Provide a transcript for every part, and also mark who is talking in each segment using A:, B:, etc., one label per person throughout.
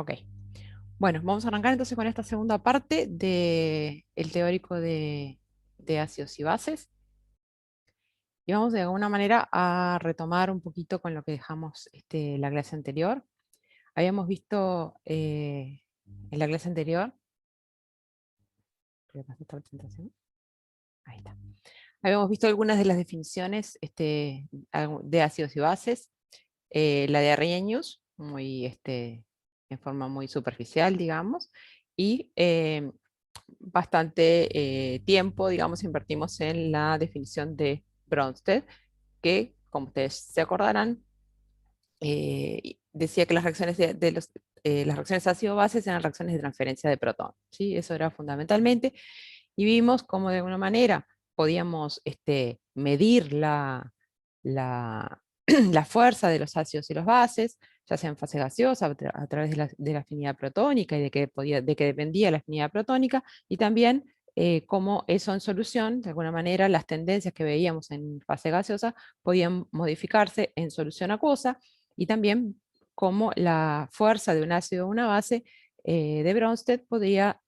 A: Ok. Bueno, vamos a arrancar entonces con esta segunda parte del teórico de ácidos y bases. Y vamos de alguna manera a retomar un poquito con lo que dejamos la clase anterior. Habíamos visto en la clase anterior, creo que está la presentación. Ahí está. Habíamos visto algunas de las definiciones de ácidos y bases. La de Arrhenius, en forma muy superficial, digamos, y bastante tiempo, digamos, invertimos en la definición de Bronsted, que, como ustedes se acordarán, decía que las reacciones las reacciones ácido-bases eran reacciones de transferencia de protón, ¿sí? Eso era fundamentalmente, y vimos cómo de alguna manera podíamos medir la, la fuerza de los ácidos y los bases, ya sea en fase gaseosa, a través de la afinidad protónica y de que dependía la afinidad protónica, y también cómo eso en solución, de alguna manera, las tendencias que veíamos en fase gaseosa podían modificarse en solución acuosa, y también cómo la fuerza de un ácido o una base de Bronsted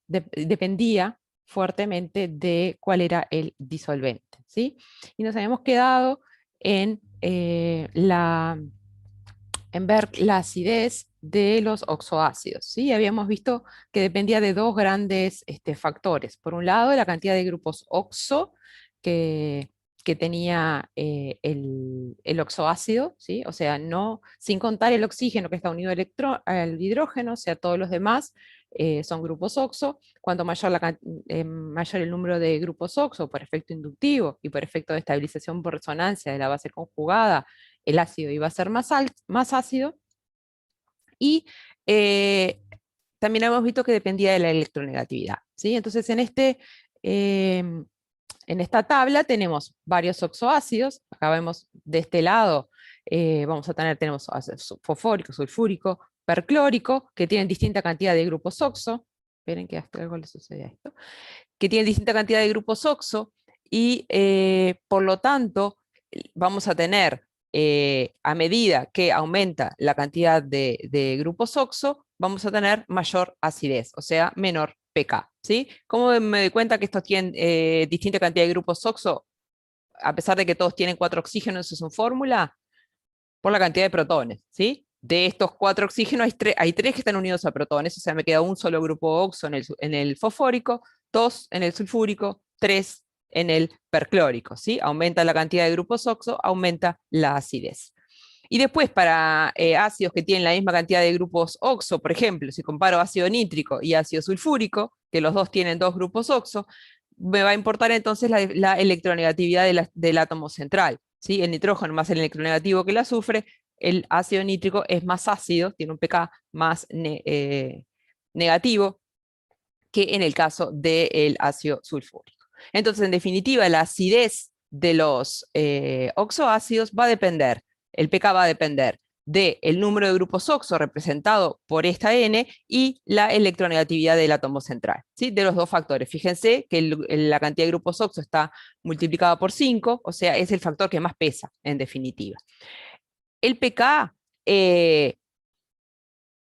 A: dependía fuertemente de cuál era el disolvente, ¿sí? Y nos habíamos quedado en, en ver la acidez de los oxoácidos, ¿sí? Habíamos visto que dependía de dos grandes factores. Por un lado, la cantidad de grupos oxo que, que tenía el oxoácido, ¿sí? O sea, no, sin contar el oxígeno que está unido al hidrógeno, o sea, todos los demás son grupos oxo. Cuanto mayor, mayor el número de grupos oxo por efecto inductivo y por efecto de estabilización por resonancia de la base conjugada, el ácido iba a ser más ácido. Y eh, también hemos visto que dependía de la electronegatividad, ¿sí? Entonces, en esta tabla tenemos varios oxoácidos. Acá vemos de este lado, tenemos ácido fosfórico, sulfúrico, perclórico, que tienen distinta cantidad de grupos oxo. Esperen que hasta algo le sucede a esto. Que tienen distinta cantidad de grupos oxo, y por lo tanto vamos a tener, a medida que aumenta la cantidad de grupos oxo, vamos a tener mayor acidez, o sea, menor pK, ¿sí? ¿Cómo me doy cuenta que estos tienen distinta cantidad de grupos oxo, a pesar de que todos tienen 4 oxígenos en su fórmula? Por la cantidad de protones, ¿sí? De estos 4 oxígenos hay 3 que están unidos a protones, o sea, me queda un solo grupo oxo en el fosfórico, 2 en el sulfúrico, 3 en el perclórico, ¿sí? Aumenta la cantidad de grupos oxo, aumenta la acidez. Y después, para ácidos que tienen la misma cantidad de grupos oxo, por ejemplo, si comparo ácido nítrico y ácido sulfúrico, que los dos tienen 2 grupos oxo, me va a importar entonces la electronegatividad del átomo central, ¿sí? El nitrógeno más el electronegativo que el azufre, el ácido nítrico es más ácido, tiene un pK más negativo que en el caso del ácido sulfúrico. Entonces, en definitiva, la acidez de los oxoácidos va a depender, el pK va a depender del número de grupos oxo representado por esta N y la electronegatividad del átomo central, ¿sí? De los dos factores. Fíjense que la cantidad de grupos oxo está multiplicada por 5, o sea, es el factor que más pesa, en definitiva. El pK,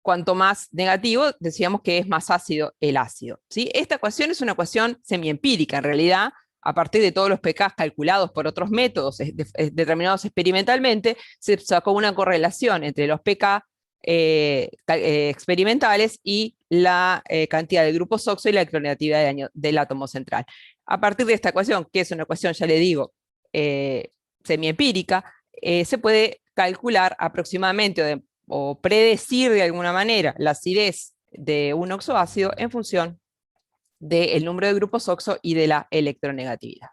A: cuanto más negativo, decíamos que es más ácido el ácido, ¿sí? Esta ecuación es una ecuación semiempírica, en realidad, a partir de todos los pKs calculados por otros métodos determinados experimentalmente, se sacó una correlación entre los pK experimentales y la cantidad de grupos oxo y la electronegatividad del átomo central. A partir de esta ecuación, que es una ecuación, ya le digo, semiempírica, se puede calcular aproximadamente o predecir de alguna manera la acidez de un oxoácido en función del número de grupos oxo y de la electronegatividad.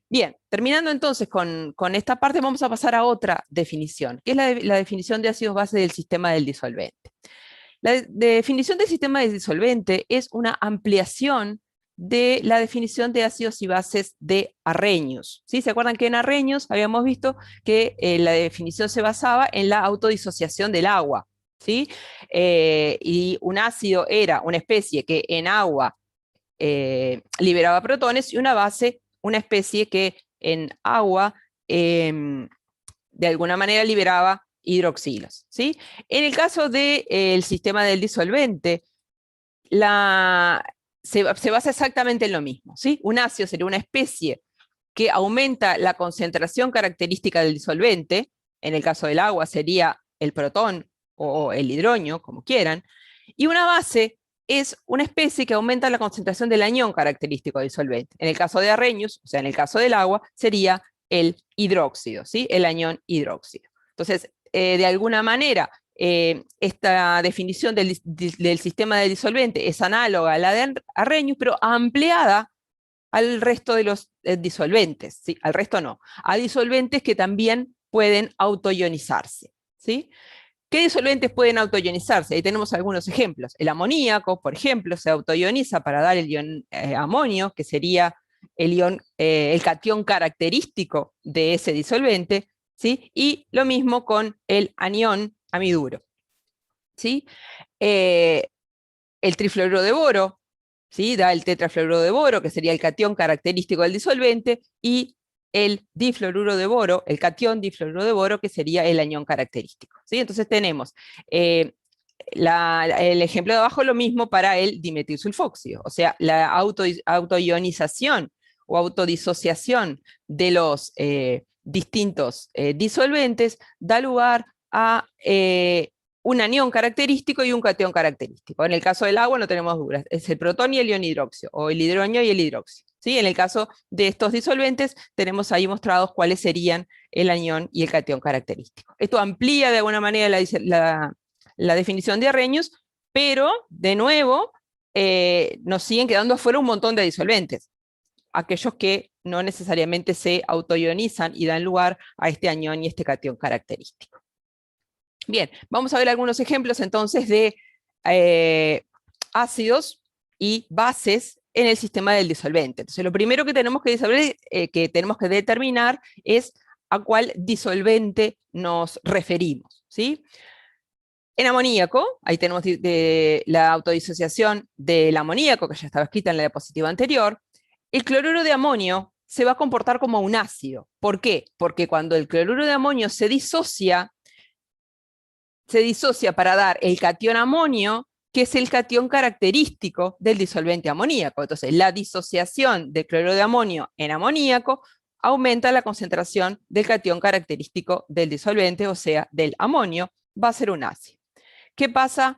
A: Bien, terminando entonces con esta parte, vamos a pasar a otra definición, que es la definición de ácidos base del sistema del disolvente. La definición del sistema del disolvente es una ampliación de la definición de ácidos y bases de Arrhenius, ¿sí? ¿Se acuerdan que en Arrhenius habíamos visto que la definición se basaba en la autodisociación del agua, ¿sí? Y un ácido era una especie que en agua liberaba protones, y una base una especie que en agua de alguna manera liberaba hidroxilos, ¿sí? En el caso del sistema del disolvente, se basa exactamente en lo mismo, ¿sí? Un ácido sería una especie que aumenta la concentración característica del disolvente, en el caso del agua sería el protón o el hidroño, como quieran, y una base es una especie que aumenta la concentración del anión característico del disolvente. En el caso de Arrhenius, o sea, en el caso del agua, sería el hidróxido, ¿sí? El anión hidróxido. Entonces, de alguna manera, esta definición del sistema del disolvente es análoga a la de Arrhenius, pero ampliada al resto de los disolventes, ¿sí? Al resto no, a disolventes que también pueden autoionizarse, ¿sí? ¿Qué disolventes pueden autoionizarse? Ahí tenemos algunos ejemplos. El amoníaco, por ejemplo, se autoioniza para dar el ion amonio, que sería el catión característico de ese disolvente, ¿sí? Y lo mismo con el anión amiduro, ¿sí? El trifluoruro de boro, ¿sí? Da el tetrafluoruro de boro, que sería el catión característico del disolvente, y el difluoruro de boro, el catión difluoruro de boro, que sería el anión característico, ¿sí? Entonces tenemos el ejemplo de abajo, lo mismo para el dimetilsulfóxido, o sea, la autoionización o autodisociación de los distintos disolventes da lugar a un anión característico y un catión característico. En el caso del agua no tenemos dudas, es el protón y el ion hidroxio, o el hidroño y el hidroxio, ¿sí? En el caso de estos disolventes, tenemos ahí mostrados cuáles serían el anión y el catión característico. Esto amplía de alguna manera la definición de Arrhenius, pero, de nuevo, nos siguen quedando afuera un montón de disolventes, aquellos que no necesariamente se autoionizan y dan lugar a este anión y este catión característico. Bien, vamos a ver algunos ejemplos entonces de ácidos y bases en el sistema del disolvente. Entonces, lo primero que tenemos que determinar es a cuál disolvente nos referimos, ¿sí? En amoníaco, ahí tenemos la autodisociación del amoníaco, que ya estaba escrita en la diapositiva anterior. El cloruro de amonio se va a comportar como un ácido. ¿Por qué? Porque cuando el cloruro de amonio se disocia para dar el catión amonio, que es el catión característico del disolvente amoníaco. Entonces, la disociación del cloruro de amonio en amoníaco aumenta la concentración del catión característico del disolvente, o sea, del amonio, va a ser un ácido. ¿Qué pasa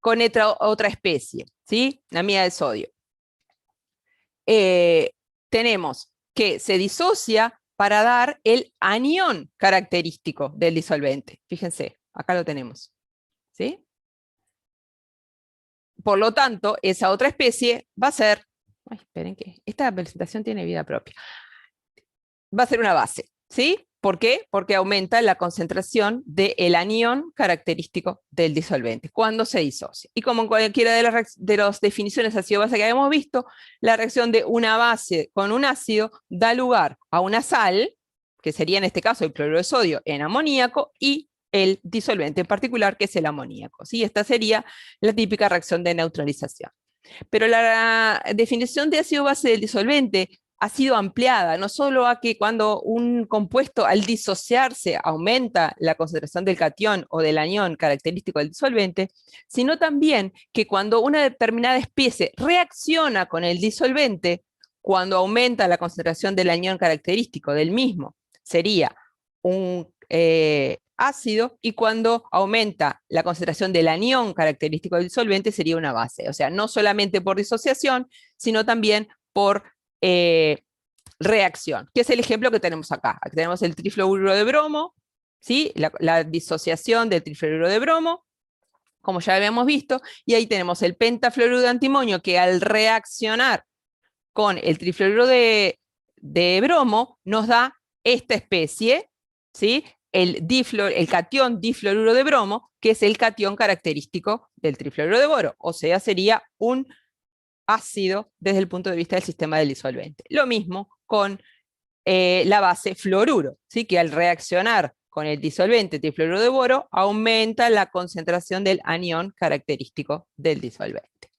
A: con otra especie? ¿Sí? La mía de sodio. Tenemos que se disocia para dar el anión característico del disolvente. Fíjense, acá lo tenemos, ¿sí? Por lo tanto, esa otra especie va a ser, ay, esperen que esta presentación tiene vida propia, va a ser una base, ¿sí? ¿Por qué? Porque aumenta la concentración del anión característico del disolvente cuando se disocia. Y como en cualquiera de las definiciones ácido-base que habíamos visto, la reacción de una base con un ácido da lugar a una sal, que sería en este caso el cloruro de sodio en amoníaco, y el disolvente en particular, que es el amoníaco, ¿sí? Esta sería la típica reacción de neutralización. Pero la definición de ácido-base del disolvente ha sido ampliada, no solo a que cuando un compuesto al disociarse aumenta la concentración del catión o del anión característico del disolvente, sino también que cuando una determinada especie reacciona con el disolvente, cuando aumenta la concentración del anión característico del mismo, sería un ácido, y cuando aumenta la concentración del anión característico del disolvente sería una base. O sea, no solamente por disociación, sino también por reacción, que es el ejemplo que tenemos acá. Aquí tenemos el trifluoruro de bromo, ¿sí? La disociación del trifluoruro de bromo, como ya habíamos visto, y ahí tenemos el pentafluoruro de antimonio, que al reaccionar con el trifluoruro de bromo nos da esta especie, ¿sí? El catión difluoruro de bromo, que es el catión característico del trifluoruro de boro, o sea, sería un ácido desde el punto de vista del sistema del disolvente. Lo mismo con la base fluoruro, ¿sí? Que al reaccionar con el disolvente trifluoruro de boro aumenta la concentración del anión característico del disolvente.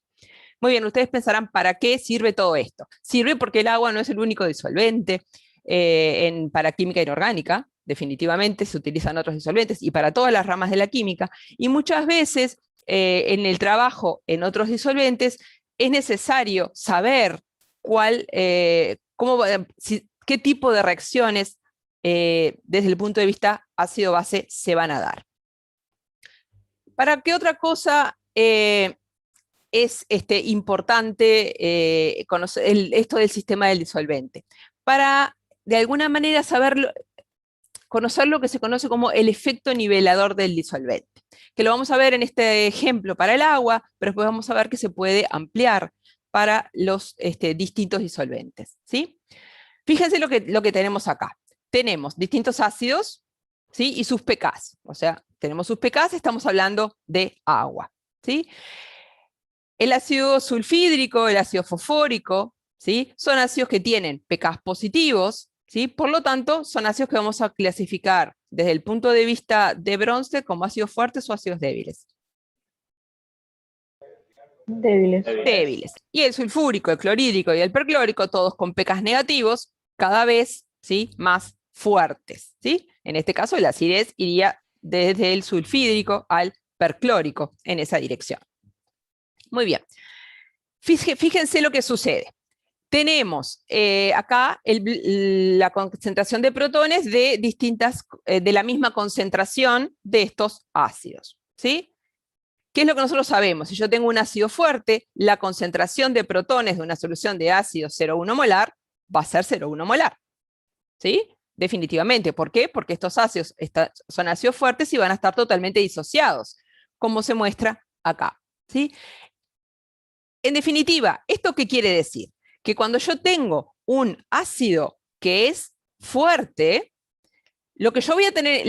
A: Muy bien, ustedes pensarán, ¿para qué sirve todo esto? Sirve porque el agua no es el único disolvente para química inorgánica, definitivamente se utilizan otros disolventes, y para todas las ramas de la química, y muchas veces en el trabajo en otros disolventes es necesario saber qué tipo de reacciones desde el punto de vista ácido-base se van a dar. ¿Para qué otra cosa es importante conocer esto del sistema del disolvente? Para, de alguna manera, conocer lo que se conoce como el efecto nivelador del disolvente, que lo vamos a ver en este ejemplo para el agua, pero después vamos a ver que se puede ampliar para los distintos disolventes, ¿sí? Fíjense lo que tenemos acá. Tenemos distintos ácidos, ¿sí? Y sus pKs. O sea, tenemos sus pKs, estamos hablando de agua, ¿sí? El ácido sulfídrico, el ácido fosfórico, ¿sí? Son ácidos que tienen pKs positivos, ¿sí? Por lo tanto, son ácidos que vamos a clasificar desde el punto de vista de Bronsted como ácidos fuertes o ácidos débiles.
B: Débiles.
A: Débiles. Y el sulfúrico, el clorhídrico y el perclórico, todos con pKs negativos, cada vez, ¿sí?, más fuertes, ¿sí? En este caso, la acidez iría desde el sulfídrico al perclórico en esa dirección. Muy bien. Fíjense lo que sucede. Tenemos acá la concentración de protones de la misma concentración de estos ácidos, ¿sí? ¿Qué es lo que nosotros sabemos? Si yo tengo un ácido fuerte, la concentración de protones de una solución de ácido 0,1 molar va a ser 0,1 molar, ¿sí? Definitivamente. ¿Por qué? Porque estos ácidos son ácidos fuertes y van a estar totalmente disociados, como se muestra acá, ¿sí? En definitiva, ¿esto qué quiere decir? Que cuando yo tengo un ácido que es fuerte, lo que yo voy a tener,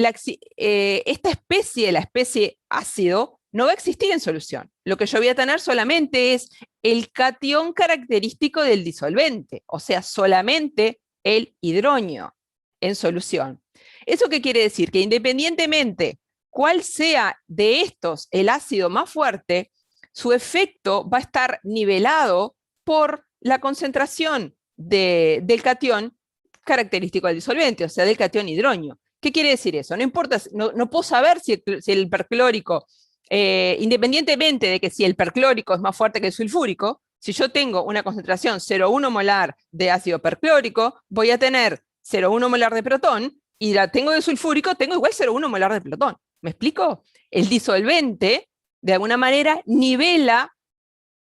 A: esta especie, la especie ácido, no va a existir en solución. Lo que yo voy a tener solamente es el catión característico del disolvente, o sea, solamente el hidrógeno en solución. ¿Eso qué quiere decir? Que independientemente cuál sea de estos el ácido más fuerte, su efecto va a estar nivelado por la concentración del catión característico del disolvente, o sea, del catión hidrógeno. ¿Qué quiere decir eso? No importa, no puedo saber si el perclórico, independientemente de que si el perclórico es más fuerte que el sulfúrico, si yo tengo una concentración 0,1 molar de ácido perclórico, voy a tener 0,1 molar de protón, y la tengo de sulfúrico, tengo igual 0,1 molar de protón. ¿Me explico? El disolvente, de alguna manera, nivela,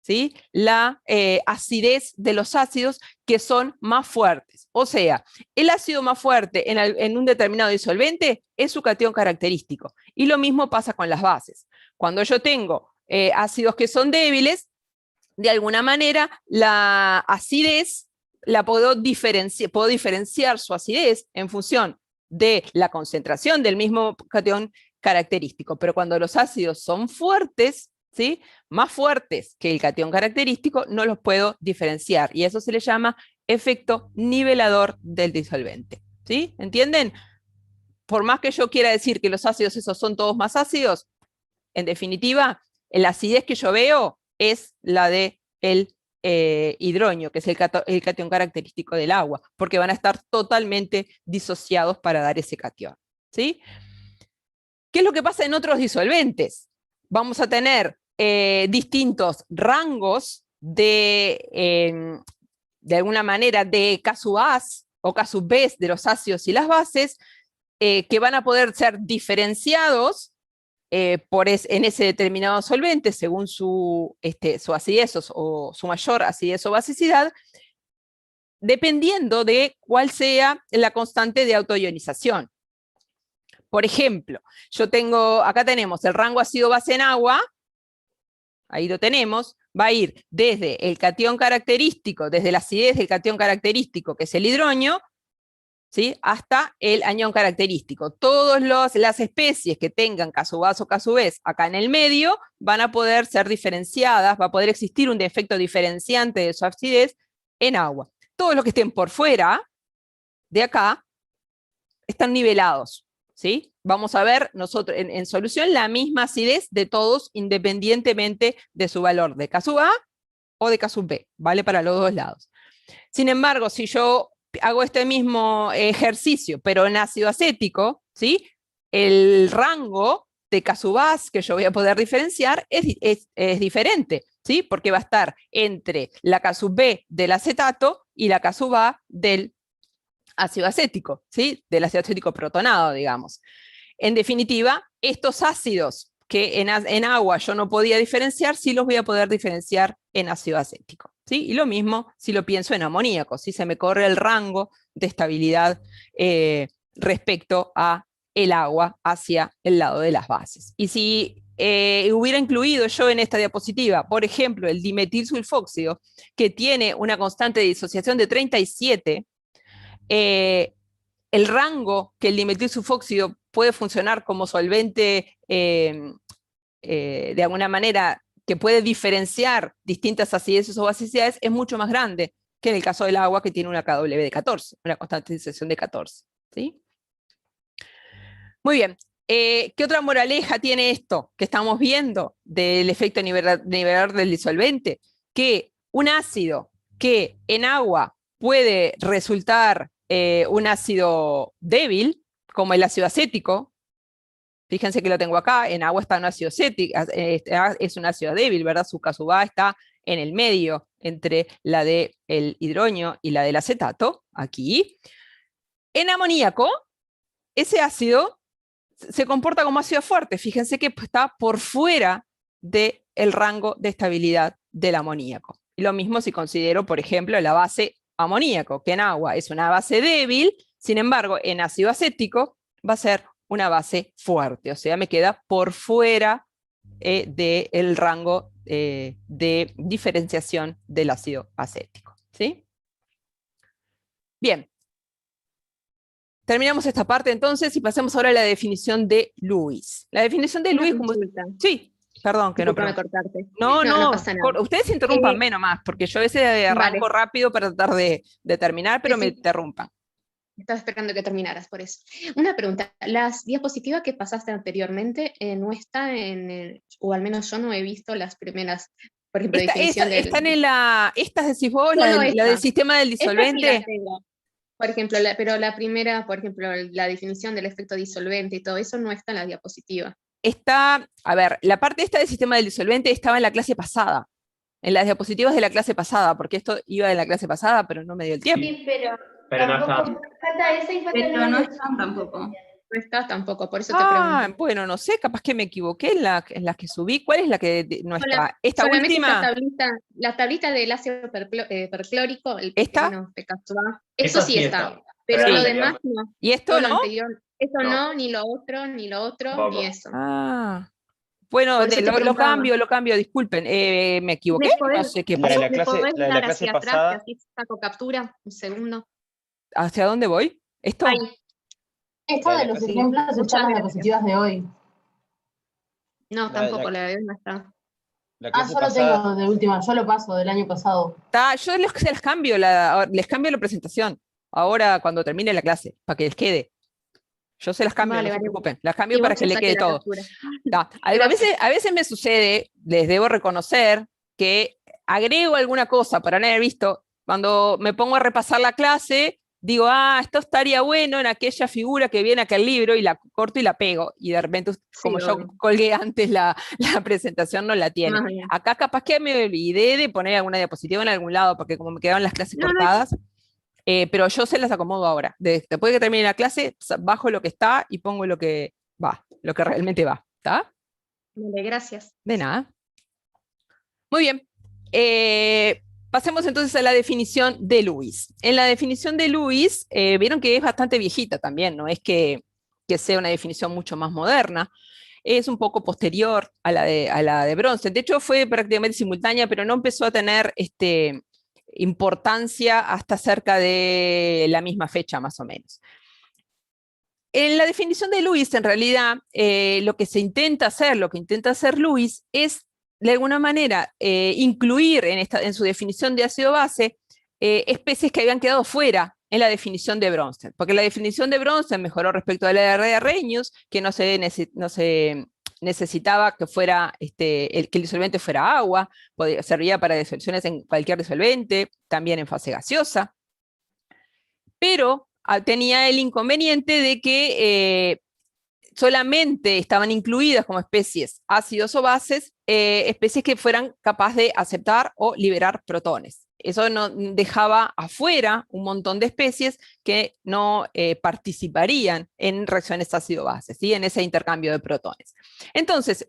A: ¿sí?, la acidez de los ácidos que son más fuertes. O sea, el ácido más fuerte en un determinado disolvente es su catión característico. Y lo mismo pasa con las bases. Cuando yo tengo ácidos que son débiles, de alguna manera la acidez puedo diferenciar su acidez en función de la concentración del mismo catión característico. Pero cuando los ácidos son fuertes, ¿sí?, más fuertes que el catión característico, no los puedo diferenciar, y eso se le llama efecto nivelador del disolvente, ¿sí? ¿Entienden? Por más que yo quiera decir que los ácidos esos son todos más ácidos, en definitiva, la acidez que yo veo es la del hidrógeno, que es el catión característico del agua, porque van a estar totalmente disociados para dar ese catión, ¿sí? ¿Qué es lo que pasa en otros disolventes? Vamos a tener distintos rangos de alguna manera, de K sub A o K sub B de los ácidos y las bases, que van a poder ser diferenciados en ese determinado solvente según su acidez o su mayor acidez o basicidad, dependiendo de cuál sea la constante de autoionización. Por ejemplo, acá tenemos el rango ácido-base en agua, ahí lo tenemos, va a ir desde el catión característico, desde la acidez del catión característico, que es el hidrógeno, ¿sí?, hasta el anión característico. Todas las especies que tengan K sub A o K sub B acá en el medio van a poder ser diferenciadas, va a poder existir un efecto diferenciante de su acidez en agua. Todos los que estén por fuera de acá están nivelados, ¿sí? Vamos a ver nosotros en solución la misma acidez de todos, independientemente de su valor de K sub A o de K sub B, vale para los dos lados. Sin embargo, si yo hago este mismo ejercicio, pero en ácido acético, ¿sí? El rango de Kasubas que yo voy a poder diferenciar es diferente, ¿sí? Porque va a estar entre la Kasub-B del acetato y la Kasub-A del ácido acético, ¿sí? Del ácido acético protonado, digamos. En definitiva, estos ácidos que en agua yo no podía diferenciar, sí los voy a poder diferenciar en ácido acético, ¿sí? Y lo mismo si lo pienso en amoníaco, ¿sí? Se me corre el rango de estabilidad respecto a el agua hacia el lado de las bases. Y si hubiera incluido yo en esta diapositiva, por ejemplo, el dimetilsulfóxido, que tiene una constante de disociación de 37, el rango que el dimetilsulfóxido puede funcionar como solvente de alguna manera que puede diferenciar distintas acideces o basicidades es mucho más grande que en el caso del agua, que tiene una KW de 14, una constante de disociación de 14. ¿Sí? Muy bien. ¿Qué otra moraleja tiene esto que estamos viendo del efecto nivelador del disolvente? Que un ácido que en agua puede resultar un ácido débil, como el ácido acético, fíjense que lo tengo acá, en agua está un ácido acético, es un ácido débil, ¿verdad? Su Kasubá está en el medio entre la del hidronio y la del acetato, aquí. En amoníaco, ese ácido se comporta como ácido fuerte, fíjense que está por fuera del rango de estabilidad del amoníaco. Y lo mismo si considero, por ejemplo, la base amoníaco, que en agua es una base débil, sin embargo, en ácido acético va a ser una base fuerte, o sea, me queda por fuera del rango de diferenciación del ácido acético. ¿Sí? Bien. Terminamos esta parte entonces y pasemos ahora a la definición de Lewis. La definición de Lewis, como... Sí, perdón que no
B: cortarte.
A: No
B: pasa nada.
A: Ustedes interrumpanme nomás, porque yo a veces arranco
B: Vale.
A: rápido para tratar de terminar, pero
B: Sí,
A: me interrumpan.
B: Estaba esperando que terminaras, por eso. Una pregunta, las diapositivas que pasaste anteriormente no están o al menos yo no he visto las primeras, por ejemplo, definición del...
A: Están en estas decís vos,
B: No,
A: la del sistema del
B: Esta sí
A: disolvente.
B: las tengo. Por ejemplo, pero la primera, por ejemplo, la definición del efecto disolvente y todo eso no está en la diapositiva.
A: Está, a ver, la parte esta del sistema del disolvente estaba en la clase pasada, en las diapositivas de la clase pasada, porque esto iba en la clase pasada, pero no me dio el tiempo.
C: Sí, pero no está.
D: Falta esa y falta
C: Pero no están tampoco.
B: No está tampoco, por eso te pregunto.
A: Bueno, no sé, capaz que me equivoqué en las que subí. ¿Cuál es la que no está? Esta
B: solamente
A: última.
B: La tablita del ácido perclórico,
A: ¿Esta?
B: Bueno, eso sí está. Pero
A: Sí.
B: lo demás no.
A: ¿Y esto
B: Todo
A: no?
B: lo anterior, eso no, ni lo otro, ni eso.
A: Bueno,
B: Por eso te
A: lo
B: preguntaba.
A: cambio, disculpen. ¿Me equivoqué? No sé qué
C: La de
A: pasó.
C: la clase,
B: ¿Podés
C: la de la
B: dar
C: clase
B: hacia atrás,
C: pasada.
B: que así saco captura? Un segundo.
A: ¿Hacia dónde voy? ¿Esto?
B: Ahí.
D: Esta de los ejemplos están en las diapositivas de hoy.
B: No, tampoco, la de hoy no está.
C: La clase
D: Yo lo tengo de última, yo lo paso del año pasado.
A: Yo les cambio la presentación ahora cuando termine la clase, para que les quede. Yo se las cambio,
B: Vale,
A: no se
B: vale.
A: preocupen. Las cambio
B: Y
A: para
B: vos
A: que
B: ya
A: le
B: saqué
A: quede
B: la
A: todo.
B: captura.
A: A veces me sucede, les debo reconocer, que agrego alguna cosa para no haber visto. Cuando me pongo a repasar la clase, digo, esto estaría bueno en aquella figura que viene acá el libro, y la corto y la pego. Y de repente, como yo colgué antes la presentación, no la tiene. Acá capaz que me olvidé de poner alguna diapositiva en algún lado, porque como me quedaron las clases cortadas, pero yo se las acomodo ahora. Después de que termine la clase, bajo lo que está y pongo lo que va, lo que realmente va. ¿Está?
B: Vale, gracias.
A: De nada. Muy bien. Pasemos entonces a la definición de Lewis. En la definición de Lewis, vieron que es bastante viejita también, no es que sea una definición mucho más moderna. Es un poco posterior a la de Bronsted. De hecho, fue prácticamente simultánea, pero no empezó a tener importancia hasta cerca de la misma fecha, más o menos. En la definición de Lewis, en realidad, lo que intenta hacer Lewis es, de alguna manera, incluir en su definición de ácido base especies que habían quedado fuera en la definición de Bronsted, porque la definición de Bronsted mejoró respecto a la de Arrhenius, que no se necesitaba que fuera que el disolvente fuera agua, servía para disoluciones en cualquier disolvente, también en fase gaseosa. pero tenía el inconveniente de que solamente estaban incluidas como especies ácidos o bases, especies que fueran capaces de aceptar o liberar protones. Eso no dejaba afuera un montón de especies que no participarían en reacciones ácido-bases, ¿sí? En ese intercambio de protones. Entonces,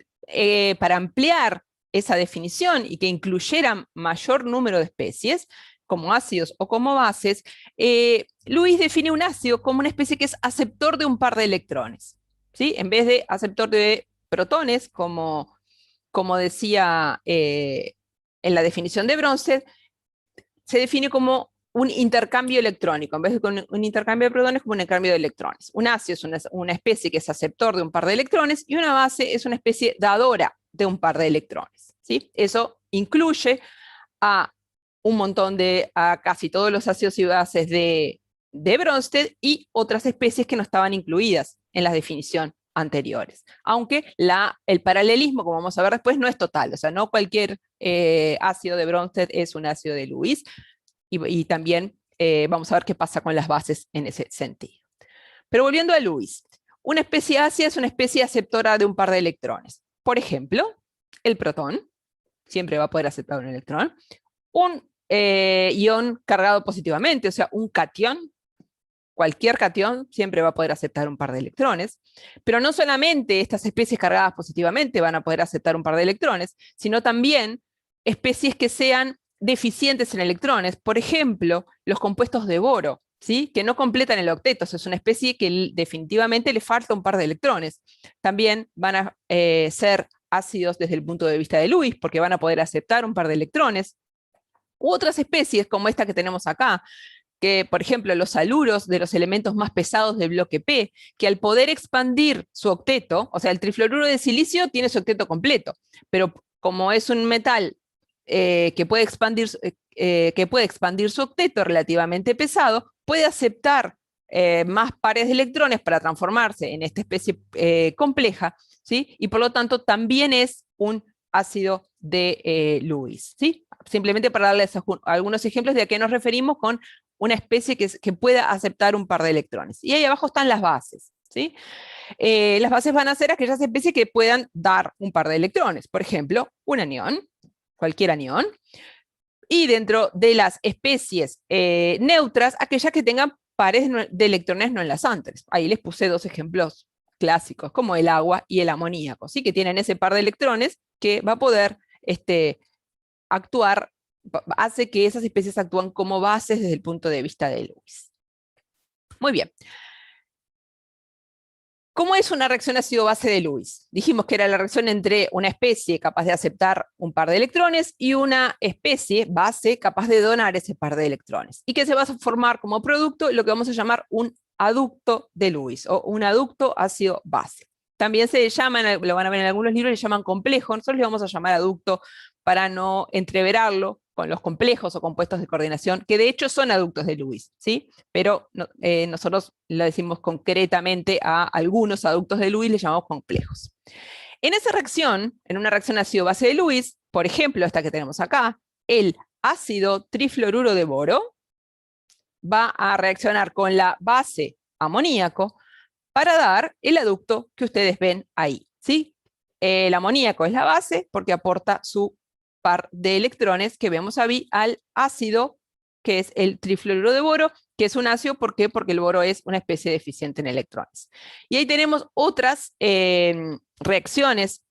A: para ampliar esa definición y que incluyera mayor número de especies, como ácidos o como bases, Lewis define un ácido como una especie que es aceptor de un par de electrones, ¿sí? En vez de aceptor de protones, como decía en la definición de Bronsted, se define como un intercambio electrónico, en vez de con un intercambio de protones, como un intercambio de electrones. Un ácido es una especie que es aceptor de un par de electrones, y una base es una especie dadora de un par de electrones, ¿sí? Eso incluye a un montón a casi todos los ácidos y bases de Bronsted y otras especies que no estaban incluidas en la definición anteriores. Aunque el paralelismo, como vamos a ver después, no es total. O sea, no cualquier ácido de Bronsted es un ácido de Lewis. Y también vamos a ver qué pasa con las bases en ese sentido. Pero volviendo a Lewis, una especie ácida es una especie aceptora de un par de electrones. Por ejemplo, el protón siempre va a poder aceptar un electrón. Un ion cargado positivamente, o sea, un catión, cualquier catión siempre va a poder aceptar un par de electrones, pero no solamente estas especies cargadas positivamente van a poder aceptar un par de electrones, sino también especies que sean deficientes en electrones, por ejemplo, los compuestos de boro, ¿sí? Que no completan el octeto, es una especie que definitivamente le falta un par de electrones. También van a ser ácidos desde el punto de vista de Lewis, porque van a poder aceptar un par de electrones. U otras especies, como esta que tenemos acá, que, por ejemplo, los aluros de los elementos más pesados del bloque P, que al poder expandir su octeto, o sea, el trifluoruro de silicio tiene su octeto completo, pero como es un metal que puede expandir su octeto relativamente pesado, puede aceptar más pares de electrones para transformarse en esta especie compleja, ¿sí? Y por lo tanto también es un ácido de Lewis, ¿sí? Simplemente para darles algunos ejemplos de a qué nos referimos con una especie que pueda aceptar un par de electrones. Y ahí abajo están las bases, ¿sí? Las bases van a ser aquellas especies que puedan dar un par de electrones. Por ejemplo, un anión, cualquier anión. Y dentro de las especies neutras, aquellas que tengan pares de electrones no enlazantes. Ahí les puse dos ejemplos clásicos, como el agua y el amoníaco, ¿sí? Que tienen ese par de electrones que va a poder actuar, hace que esas especies actúan como bases desde el punto de vista de Lewis. Muy bien. ¿Cómo es una reacción ácido-base de Lewis? Dijimos que era la reacción entre una especie capaz de aceptar un par de electrones y una especie base capaz de donar ese par de electrones. Y que se va a formar como producto lo que vamos a llamar un aducto de Lewis, o un aducto ácido-base. También se llama, lo van a ver en algunos libros, le llaman complejo. Nosotros le vamos a llamar aducto para no entreverarlo con los complejos o compuestos de coordinación, que de hecho son aductos de Lewis, ¿sí? Pero nosotros lo decimos concretamente a algunos aductos de Lewis, le llamamos complejos. En esa reacción, en una reacción ácido-base de Lewis, por ejemplo, esta que tenemos acá, el ácido trifluoruro de boro va a reaccionar con la base amoníaco para dar el aducto que ustedes ven ahí, ¿sí? El amoníaco es la base porque aporta su par de electrones que vemos ahí al ácido, que es el trifluoruro de boro, que es un ácido, ¿por qué? Porque el boro es una especie deficiente en electrones. Y ahí tenemos otras reacciones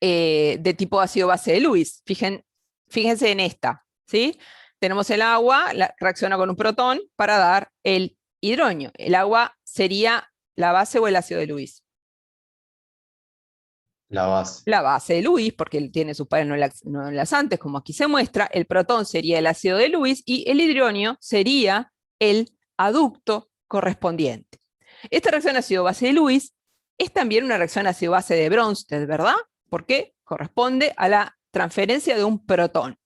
A: de tipo ácido-base de Lewis. Fíjense en esta, ¿sí? Tenemos el agua, reacciona con un protón para dar el hidrógeno. El agua sería la base o el ácido de Lewis.
C: La base.
A: La base de Lewis, porque él tiene sus pares no enlazantes, como aquí se muestra. El protón sería el ácido de Lewis y el hidrógeno sería el aducto correspondiente. Esta reacción ácido-base de Lewis es también una reacción ácido-base de Bronsted, ¿verdad? Porque corresponde a la transferencia de un protón.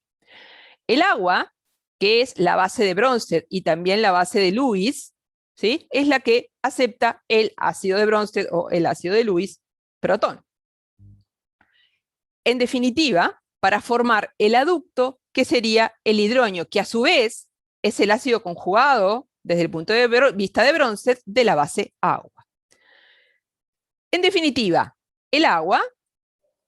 A: El agua, que es la base de Bronsted y también la base de Lewis, ¿sí? Es la que acepta el ácido de Bronsted o el ácido de Lewis protón. En definitiva, para formar el aducto, que sería el hidrógeno, que a su vez es el ácido conjugado desde el punto de vista de Bronsted, de la base agua. En definitiva, el agua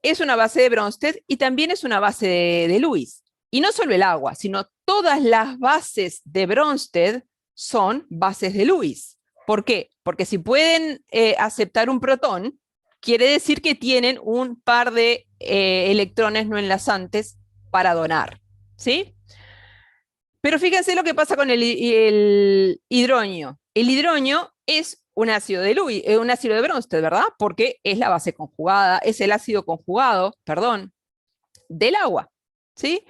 A: es una base de Bronsted y también es una base de Lewis. Y no solo el agua, sino todas las bases de Bronsted son bases de Lewis. ¿Por qué? Porque si pueden aceptar un protón, quiere decir que tienen un par de electrones no enlazantes para donar, ¿sí? Pero fíjense lo que pasa con el hidronio. El hidronio es un ácido de Lewis, un ácido de Bronsted, ¿verdad? Porque es la base conjugada, es el ácido conjugado, perdón, del agua, ¿sí?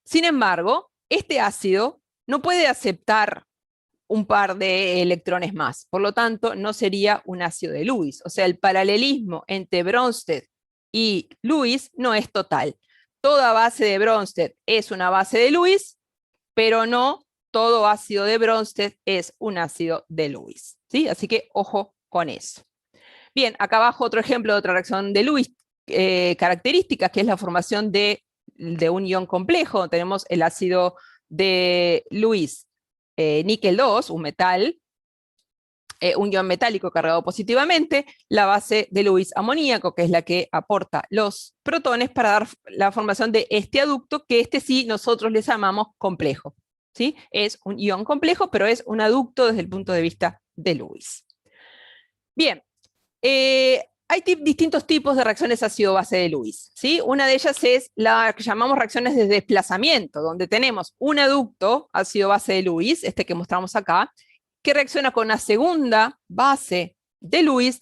A: Sin embargo, este ácido no puede aceptar un par de electrones más, por lo tanto, no sería un ácido de Lewis. O sea, el paralelismo entre Bronsted y Lewis no es total. Toda base de Bronsted es una base de Lewis, pero no todo ácido de Bronsted es un ácido de Lewis, ¿sí? Así que ojo con eso. Bien, acá abajo otro ejemplo de otra reacción de Lewis, características, que es la formación de un ion complejo. Tenemos el ácido de Lewis, níquel 2, un metal, un ion metálico cargado positivamente, la base de Lewis amoníaco, que es la que aporta los protones para dar la formación de este aducto, que sí nosotros le llamamos complejo, ¿sí? Es un ion complejo, pero es un aducto desde el punto de vista de Lewis. Bien, hay distintos tipos de reacciones ácido-base de Lewis, ¿sí? Una de ellas es la que llamamos reacciones de desplazamiento, donde tenemos un aducto ácido-base de Lewis, este que mostramos acá, que reacciona con una segunda base de Lewis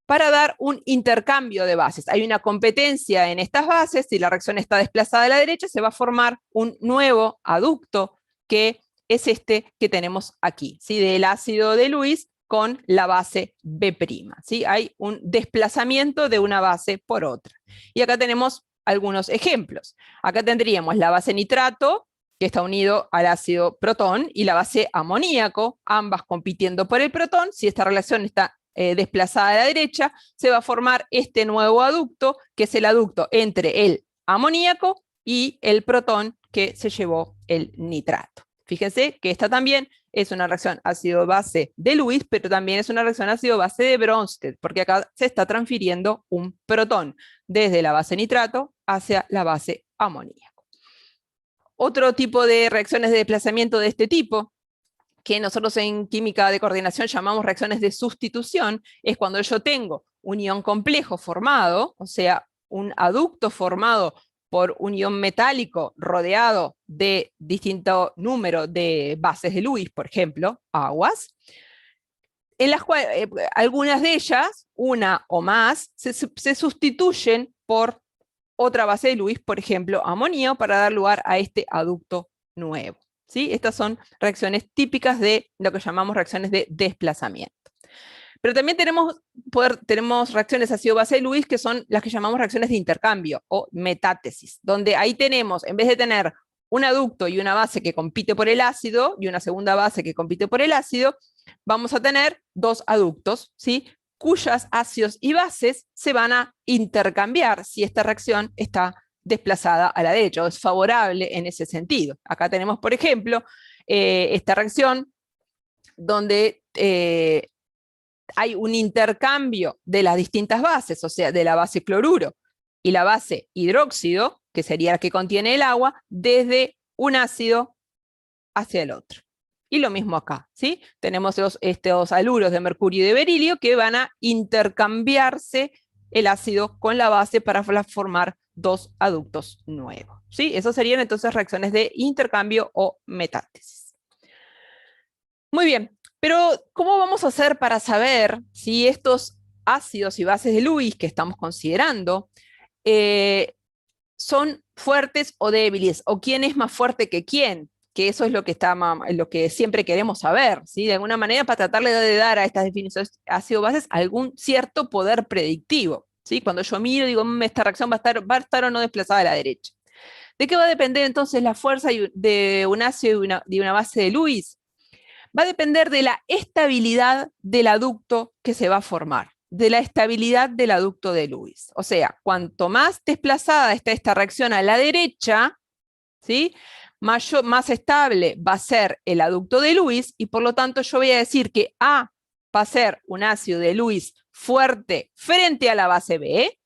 A: para dar un intercambio de bases. Hay una competencia en estas bases, si la reacción está desplazada a la derecha, se va a formar un nuevo aducto, que es este que tenemos aquí, ¿sí? Del ácido de Lewis con la base B', ¿sí? Hay un desplazamiento de una base por otra. Y acá tenemos algunos ejemplos. Acá tendríamos la base nitrato, que está unido al ácido protón, y la base amoníaco, ambas compitiendo por el protón. Si esta relación está desplazada a la derecha, se va a formar este nuevo aducto, que es el aducto entre el amoníaco y el protón que se llevó el nitrato. Fíjense que esta también es una reacción ácido-base de Lewis, pero también es una reacción ácido-base de Bronsted, porque acá se está transfiriendo un protón desde la base nitrato hacia la base amoníaco. Otro tipo de reacciones de desplazamiento de este tipo, que nosotros en química de coordinación llamamos reacciones de sustitución, es cuando yo tengo un ion complejo formado, o sea, un aducto formado por un ion metálico rodeado de distinto número de bases de Lewis, por ejemplo, aguas, en las cuales algunas de ellas, una o más, se sustituyen por otra base de Lewis, por ejemplo, amonio, para dar lugar a este aducto nuevo, ¿sí? Estas son reacciones típicas de lo que llamamos reacciones de desplazamiento. Pero también tenemos reacciones ácido-base de Lewis, que son las que llamamos reacciones de intercambio o metátesis, donde ahí tenemos, en vez de tener un aducto y una base que compite por el ácido, y una segunda base que compite por el ácido, vamos a tener dos aductos, ¿sí? Cuyas ácidos y bases se van a intercambiar si esta reacción está desplazada a la derecha, o es favorable en ese sentido. Acá tenemos, por ejemplo, esta reacción donde hay un intercambio de las distintas bases, o sea, de la base cloruro y la base hidróxido, que sería la que contiene el agua, desde un ácido hacia el otro. Y lo mismo acá, ¿sí? Tenemos estos haluros de mercurio y de berilio que van a intercambiarse el ácido con la base para formar dos aductos nuevos, ¿sí? Esas serían entonces reacciones de intercambio o metátesis. Muy bien, pero ¿cómo vamos a hacer para saber si estos ácidos y bases de Lewis que estamos considerando son fuertes o débiles? ¿O quién es más fuerte que quién? Que eso es lo que siempre queremos saber, ¿sí? De alguna manera, para tratarle de dar a estas definiciones ácido-bases algún cierto poder predictivo, ¿sí? Cuando yo miro, digo, esta reacción va a estar o no desplazada a la derecha. ¿De qué va a depender entonces la fuerza de un ácido y de una base de Lewis? Va a depender de la estabilidad del aducto que se va a formar, de la estabilidad del aducto de Lewis. O sea, cuanto más desplazada está esta reacción a la derecha, ¿sí?, más estable va a ser el aducto de Lewis, y por lo tanto yo voy a decir que A va a ser un ácido de Lewis fuerte frente a la base B,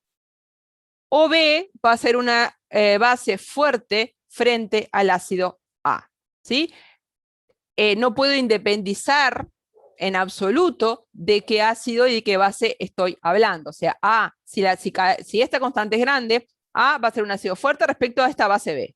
A: o B va a ser una base fuerte frente al ácido A, ¿sí? No puedo independizar en absoluto de qué ácido y de qué base estoy hablando. O sea, A, si esta constante es grande, A va a ser un ácido fuerte respecto a esta base B,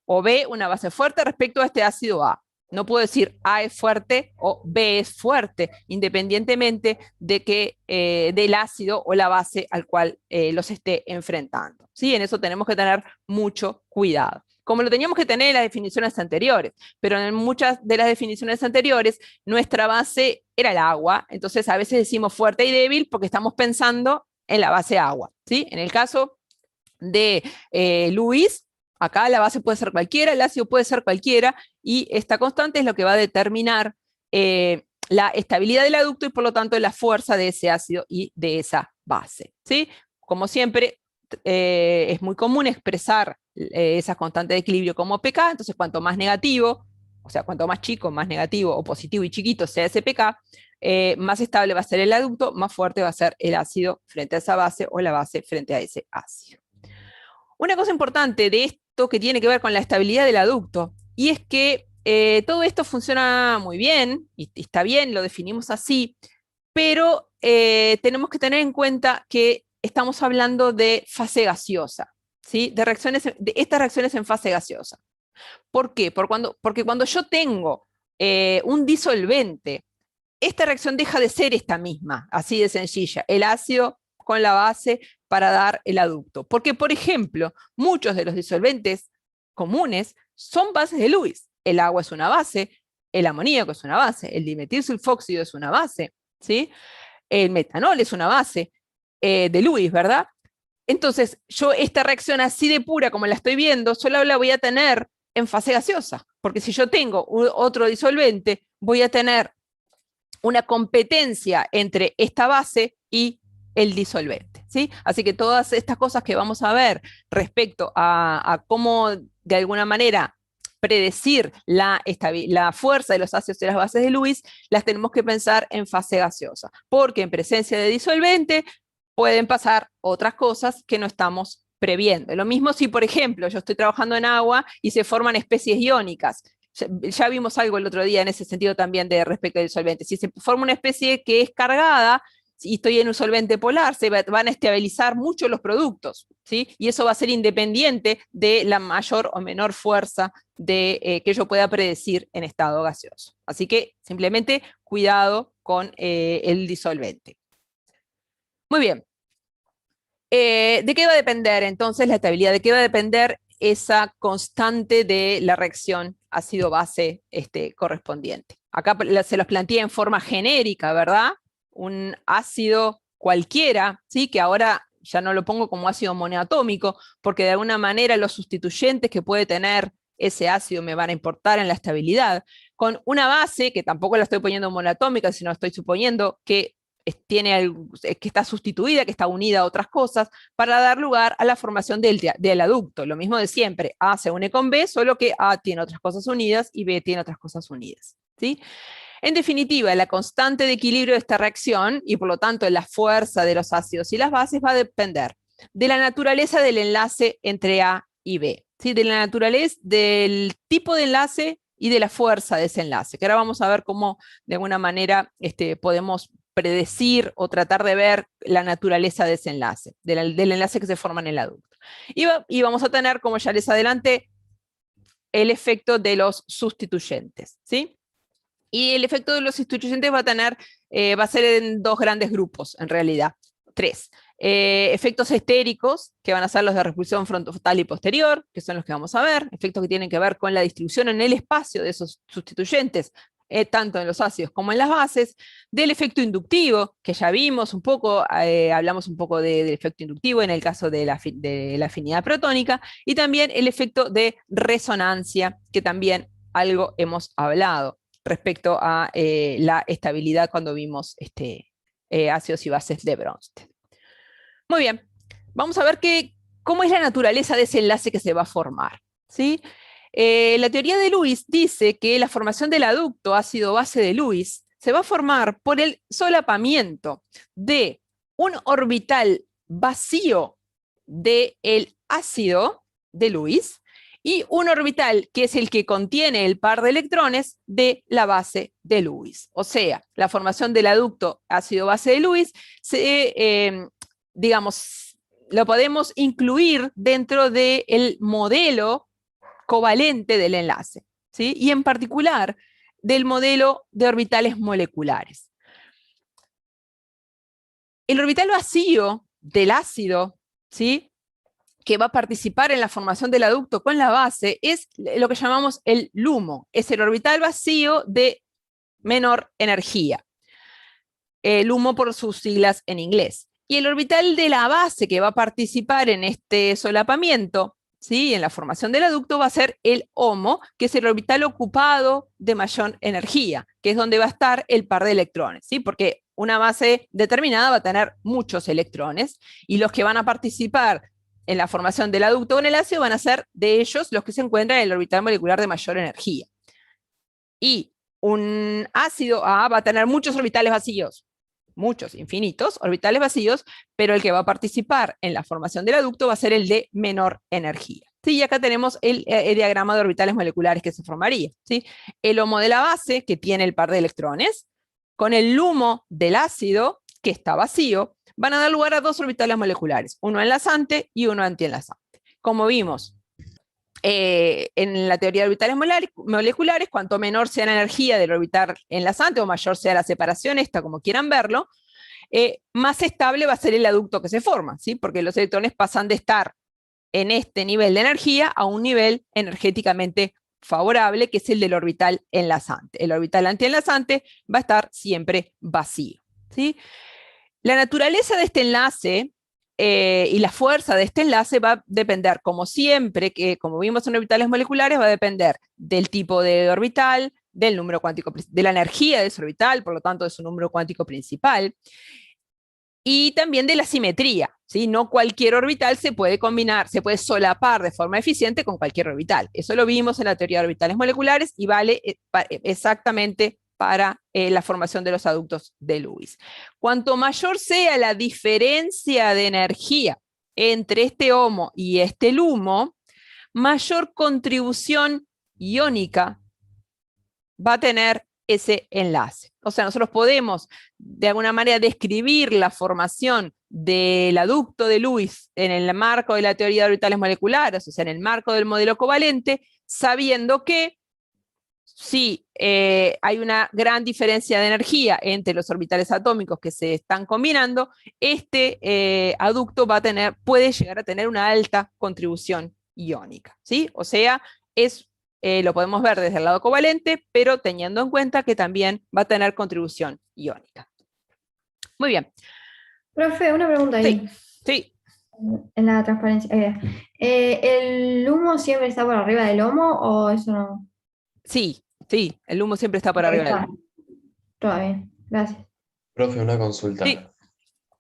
A: o B una base fuerte respecto a este ácido A. No puedo decir A es fuerte o B es fuerte, independientemente de que, del ácido o la base al cual los esté enfrentando, ¿sí? En eso tenemos que tener mucho cuidado, como lo teníamos que tener en las definiciones anteriores, pero en muchas de las definiciones anteriores nuestra base era el agua, entonces a veces decimos fuerte y débil porque estamos pensando en la base agua, ¿sí? En el caso de Lewis, acá la base puede ser cualquiera, el ácido puede ser cualquiera, y esta constante es lo que va a determinar la estabilidad del aducto y por lo tanto la fuerza de ese ácido y de esa base, ¿sí? Como siempre, es muy común expresar esas constantes de equilibrio como pK, entonces cuanto más negativo, o sea, cuanto más chico, más negativo, o positivo y chiquito sea ese pK, más estable va a ser el aducto, más fuerte va a ser el ácido frente a esa base o la base frente a ese ácido. Una cosa importante de esto que tiene que ver con la estabilidad del aducto, y es que todo esto funciona muy bien, y está bien, lo definimos así, pero tenemos que tener en cuenta que estamos hablando de fase gaseosa, ¿sí? De estas reacciones en fase gaseosa. ¿Por qué? Porque cuando yo tengo un disolvente, esta reacción deja de ser esta misma, así de sencilla, el ácido con la base para dar el aducto. Porque, por ejemplo, muchos de los disolventes comunes son bases de Lewis. El agua es una base, el amoníaco es una base, el dimetilsulfóxido es una base, ¿sí? El metanol es una base de Lewis, ¿verdad? Entonces, yo esta reacción así de pura como la estoy viendo, solo la voy a tener en fase gaseosa, porque si yo tengo otro disolvente, voy a tener una competencia entre esta base y el disolvente, ¿sí? Así que todas estas cosas que vamos a ver respecto a cómo de alguna manera predecir la fuerza de los ácidos y las bases de Lewis, las tenemos que pensar en fase gaseosa, porque en presencia de disolvente pueden pasar otras cosas que no estamos previendo. Lo mismo si, por ejemplo, yo estoy trabajando en agua y se forman especies iónicas. Ya vimos algo el otro día en ese sentido también de respecto del solvente. Si se forma una especie que es cargada y estoy en un solvente polar, se van a estabilizar mucho los productos, ¿sí? Y eso va a ser independiente de la mayor o menor fuerza que yo pueda predecir en estado gaseoso. Así que simplemente cuidado con el disolvente. Muy bien. ¿De qué va a depender entonces la estabilidad? ¿De qué va a depender esa constante de la reacción ácido-base correspondiente? Acá se los planteé en forma genérica, ¿verdad? Un ácido cualquiera, ¿sí? Que ahora ya no lo pongo como ácido monoatómico, porque de alguna manera los sustituyentes que puede tener ese ácido me van a importar en la estabilidad. Con una base, que tampoco la estoy poniendo monoatómica, sino estoy suponiendo que que está sustituida, que está unida a otras cosas, para dar lugar a la formación del aducto. Lo mismo de siempre, A se une con B, solo que A tiene otras cosas unidas y B tiene otras cosas unidas, ¿sí? En definitiva, la constante de equilibrio de esta reacción, y por lo tanto la fuerza de los ácidos y las bases, va a depender de la naturaleza del enlace entre A y B, ¿sí? De la naturaleza, del tipo de enlace y de la fuerza de ese enlace, que ahora vamos a ver cómo de alguna manera podemos predecir o tratar de ver la naturaleza de ese enlace, del enlace que se forma en el aducto. Y vamos a tener, como ya les adelanté, el efecto de los sustituyentes, ¿sí? Y el efecto de los sustituyentes va a ser en dos grandes grupos, en realidad, tres. Efectos estéricos, que van a ser los de repulsión frontal y posterior, que son los que vamos a ver, efectos que tienen que ver con la distribución en el espacio de esos sustituyentes, tanto en los ácidos como en las bases, del efecto inductivo, que ya vimos un poco, hablamos un poco del efecto inductivo en el caso de la afinidad protónica, y también el efecto de resonancia, que también algo hemos hablado respecto a la estabilidad cuando vimos ácidos y bases de Bronsted. Muy bien, vamos a ver cómo es la naturaleza de ese enlace que se va a formar, ¿sí? La teoría de Lewis dice que la formación del aducto ácido-base de Lewis se va a formar por el solapamiento de un orbital vacío del ácido de Lewis y un orbital que es el que contiene el par de electrones de la base de Lewis. O sea, la formación del aducto ácido-base de Lewis, digamos, lo podemos incluir dentro del modelo covalente del enlace, ¿sí? Y en particular del modelo de orbitales moleculares. El orbital vacío del ácido, ¿sí?, que va a participar en la formación del aducto con la base es lo que llamamos el LUMO, es el orbital vacío de menor energía. LUMO por sus siglas en inglés. Y el orbital de la base que va a participar en este solapamiento, ¿sí?, en la formación del aducto, va a ser el HOMO, que es el orbital ocupado de mayor energía, que es donde va a estar el par de electrones, ¿sí? Porque una base determinada va a tener muchos electrones, y los que van a participar en la formación del aducto con el ácido van a ser de ellos los que se encuentran en el orbital molecular de mayor energía. Y un ácido A va a tener muchos orbitales vacíos, muchos, infinitos orbitales vacíos, pero el que va a participar en la formación del aducto va a ser el de menor energía. ¿Sí? Y acá tenemos el diagrama de orbitales moleculares que se formaría, ¿sí? El HOMO de la base, que tiene el par de electrones, con el LUMO del ácido, que está vacío, van a dar lugar a dos orbitales moleculares, uno enlazante y uno antienlazante. Como vimos en la teoría de orbitales moleculares, cuanto menor sea la energía del orbital enlazante o mayor sea la separación, esta como quieran verlo, más estable va a ser el aducto que se forma, ¿sí? Porque los electrones pasan de estar en este nivel de energía a un nivel energéticamente favorable, que es el del orbital enlazante. El orbital antienlazante va a estar siempre vacío, ¿sí? La naturaleza de este enlace y la fuerza de este enlace va a depender, como siempre, que como vimos en orbitales moleculares, va a depender del tipo de orbital, del número cuántico, de la energía de ese orbital, por lo tanto de su número cuántico principal, y también de la simetría, ¿sí? No cualquier orbital se puede combinar, se puede solapar de forma eficiente con cualquier orbital. Eso lo vimos en la teoría de orbitales moleculares y vale exactamente para la formación de los aductos de Lewis. Cuanto mayor sea la diferencia de energía entre este HOMO y este LUMO, mayor contribución iónica va a tener ese enlace. O sea, nosotros podemos de alguna manera describir la formación del aducto de Lewis en el marco de la teoría de orbitales moleculares, o sea, en el marco del modelo covalente, sabiendo que si hay una gran diferencia de energía entre los orbitales atómicos que se están combinando, este aducto puede llegar a tener una alta contribución iónica, ¿sí? O sea, lo podemos ver desde el lado covalente, pero teniendo en cuenta que también va a tener contribución iónica. Muy bien.
E: Profe, una pregunta ahí.
A: Sí.
E: En la transparencia. ¿El humo siempre está por arriba del HOMO o eso no?
A: Sí, el humo siempre está por arriba del HOMO.
E: Todo bien, gracias.
F: Profe, una consulta.
A: Sí.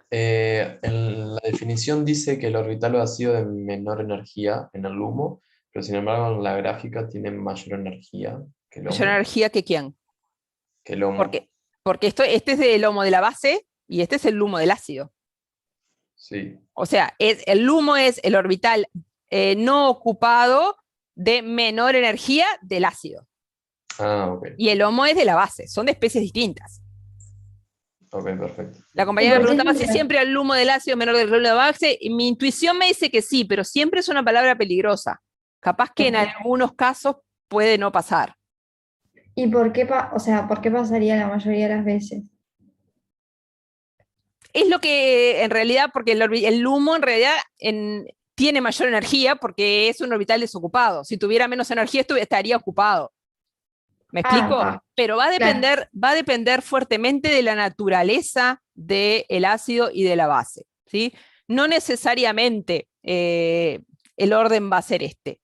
F: En la definición dice que el orbital vacío de menor energía en el LUMO, pero sin embargo en la gráfica tiene mayor energía que el HOMO.
A: ¿Mayor energía que quién?
F: Que el HOMO.
A: Porque este es el HOMO de la base y este es el LUMO del ácido.
F: Sí.
A: O sea, el LUMO es el orbital no ocupado de menor energía del ácido.
F: Ah, ok.
A: Y el HOMO es de la base, son de especies distintas.
F: Ok, perfecto.
A: La compañera me preguntaba si siempre el LUMO del ácido es menor del LUMO de la base, y mi intuición me dice que sí, pero siempre es una palabra peligrosa. Capaz que en algunos casos puede no pasar.
E: ¿Y por qué, por qué pasaría la mayoría de las veces?
A: Es lo que en realidad, porque el LUMO en realidad tiene mayor energía porque es un orbital desocupado. Si tuviera menos energía estaría ocupado. ¿Me explico? Pero va a depender fuertemente de la naturaleza del ácido y de la base, ¿sí? No necesariamente el orden va a ser este.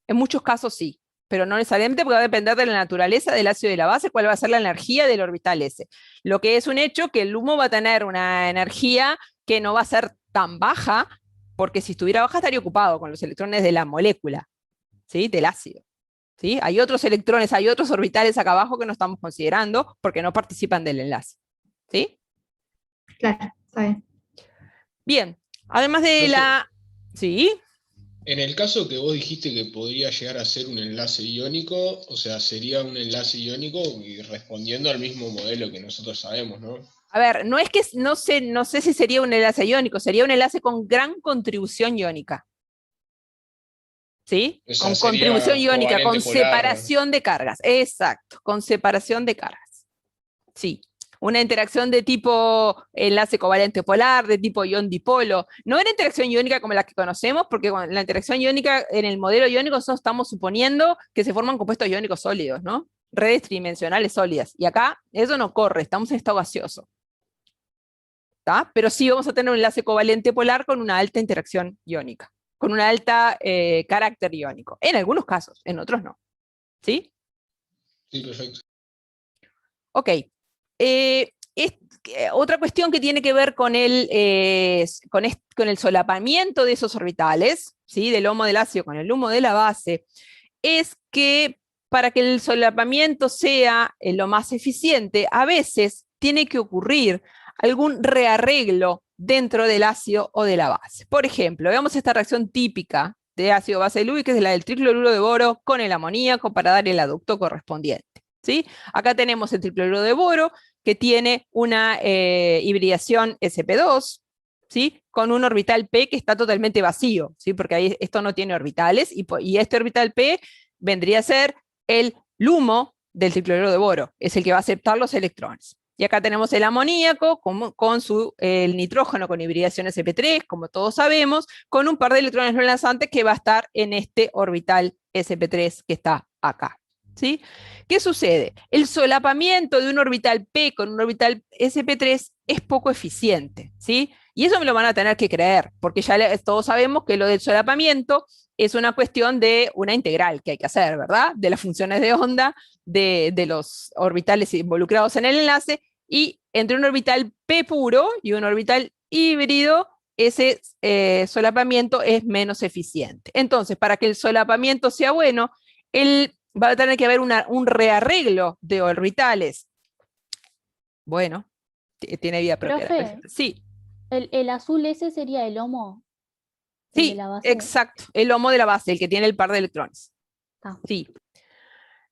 A: En muchos casos sí, pero no necesariamente, porque va a depender de la naturaleza del ácido y de la base, cuál va a ser la energía del orbital ese. Lo que es un hecho que el LUMO va a tener una energía que no va a ser tan baja, porque si estuviera baja estaría ocupado con los electrones de la molécula. ¿sí? Del ácido. ¿Sí? Hay otros electrones, hay otros orbitales acá abajo que no estamos considerando porque no participan del enlace. ¿Sí?
E: Claro, está bien.
A: Bien, además de
G: Profe,
A: la... ¿Sí?
G: en el caso que vos dijiste que podría llegar a ser un enlace iónico, o sea, sería un enlace iónico y respondiendo al mismo modelo que nosotros sabemos, ¿no?
A: A ver, no es que, no sé si sería un enlace iónico, sería un enlace con gran contribución iónica. ¿Sí?
G: O sea,
A: Con
G: sería
A: contribución iónica, con
G: covalente polar.
A: separación de cargas. Exacto, con separación de cargas. Sí. Una interacción de tipo enlace covalente polar, de tipo ion dipolo. No era interacción iónica como la que conocemos, porque con la interacción iónica en el modelo iónico nosotros estamos suponiendo que se forman compuestos iónicos sólidos, ¿no? Redes tridimensionales sólidas. Y acá eso no corre, estamos en estado gaseoso. ¿Tá? Pero sí vamos a tener un enlace covalente polar con una alta interacción iónica, con un alta carácter iónico. En algunos casos, en otros no. ¿Sí?
G: Sí, perfecto.
A: Ok. Otra cuestión que tiene que ver con con el solapamiento de esos orbitales, ¿sí? Del HOMO del ácido con el HUMO de la base, es que para que el solapamiento sea lo más eficiente, a veces tiene que ocurrir algún rearreglo dentro del ácido o de la base. Por ejemplo, veamos esta reacción típica de ácido-base Lewis, que es la del tricloruro de boro con el amoníaco para dar el aducto correspondiente. ¿Sí? Acá tenemos el tricloruro de boro, que tiene una hibridación sp2, ¿sí? Con un orbital P que está totalmente vacío, ¿sí? Porque ahí esto no tiene orbitales, y este orbital P vendría a ser el LUMO del tricloruro de boro, es el que va a aceptar los electrones. Y acá tenemos el amoníaco con el nitrógeno con hibridación sp3, como todos sabemos, con un par de electrones no enlazantes que va a estar en este orbital sp3 que está acá. ¿Sí? ¿Qué sucede? El solapamiento de un orbital P con un orbital sp3 es poco eficiente, ¿sí? Y eso me lo van a tener que creer, porque ya todos sabemos que lo del solapamiento es una cuestión de una integral que hay que hacer, ¿verdad? De las funciones de onda de los orbitales involucrados en el enlace, y entre un orbital P puro y un orbital híbrido, ese solapamiento es menos eficiente. Entonces, para que el solapamiento sea bueno, va a tener que haber un rearreglo de orbitales. Bueno, tiene vida propia.
H: Profe,
A: Sí.
H: el azul ese sería el HOMO.
A: Sí,
H: de la base.
A: exacto. El HOMO de la base, el que tiene el par de electrones.
H: Ah.
A: Sí.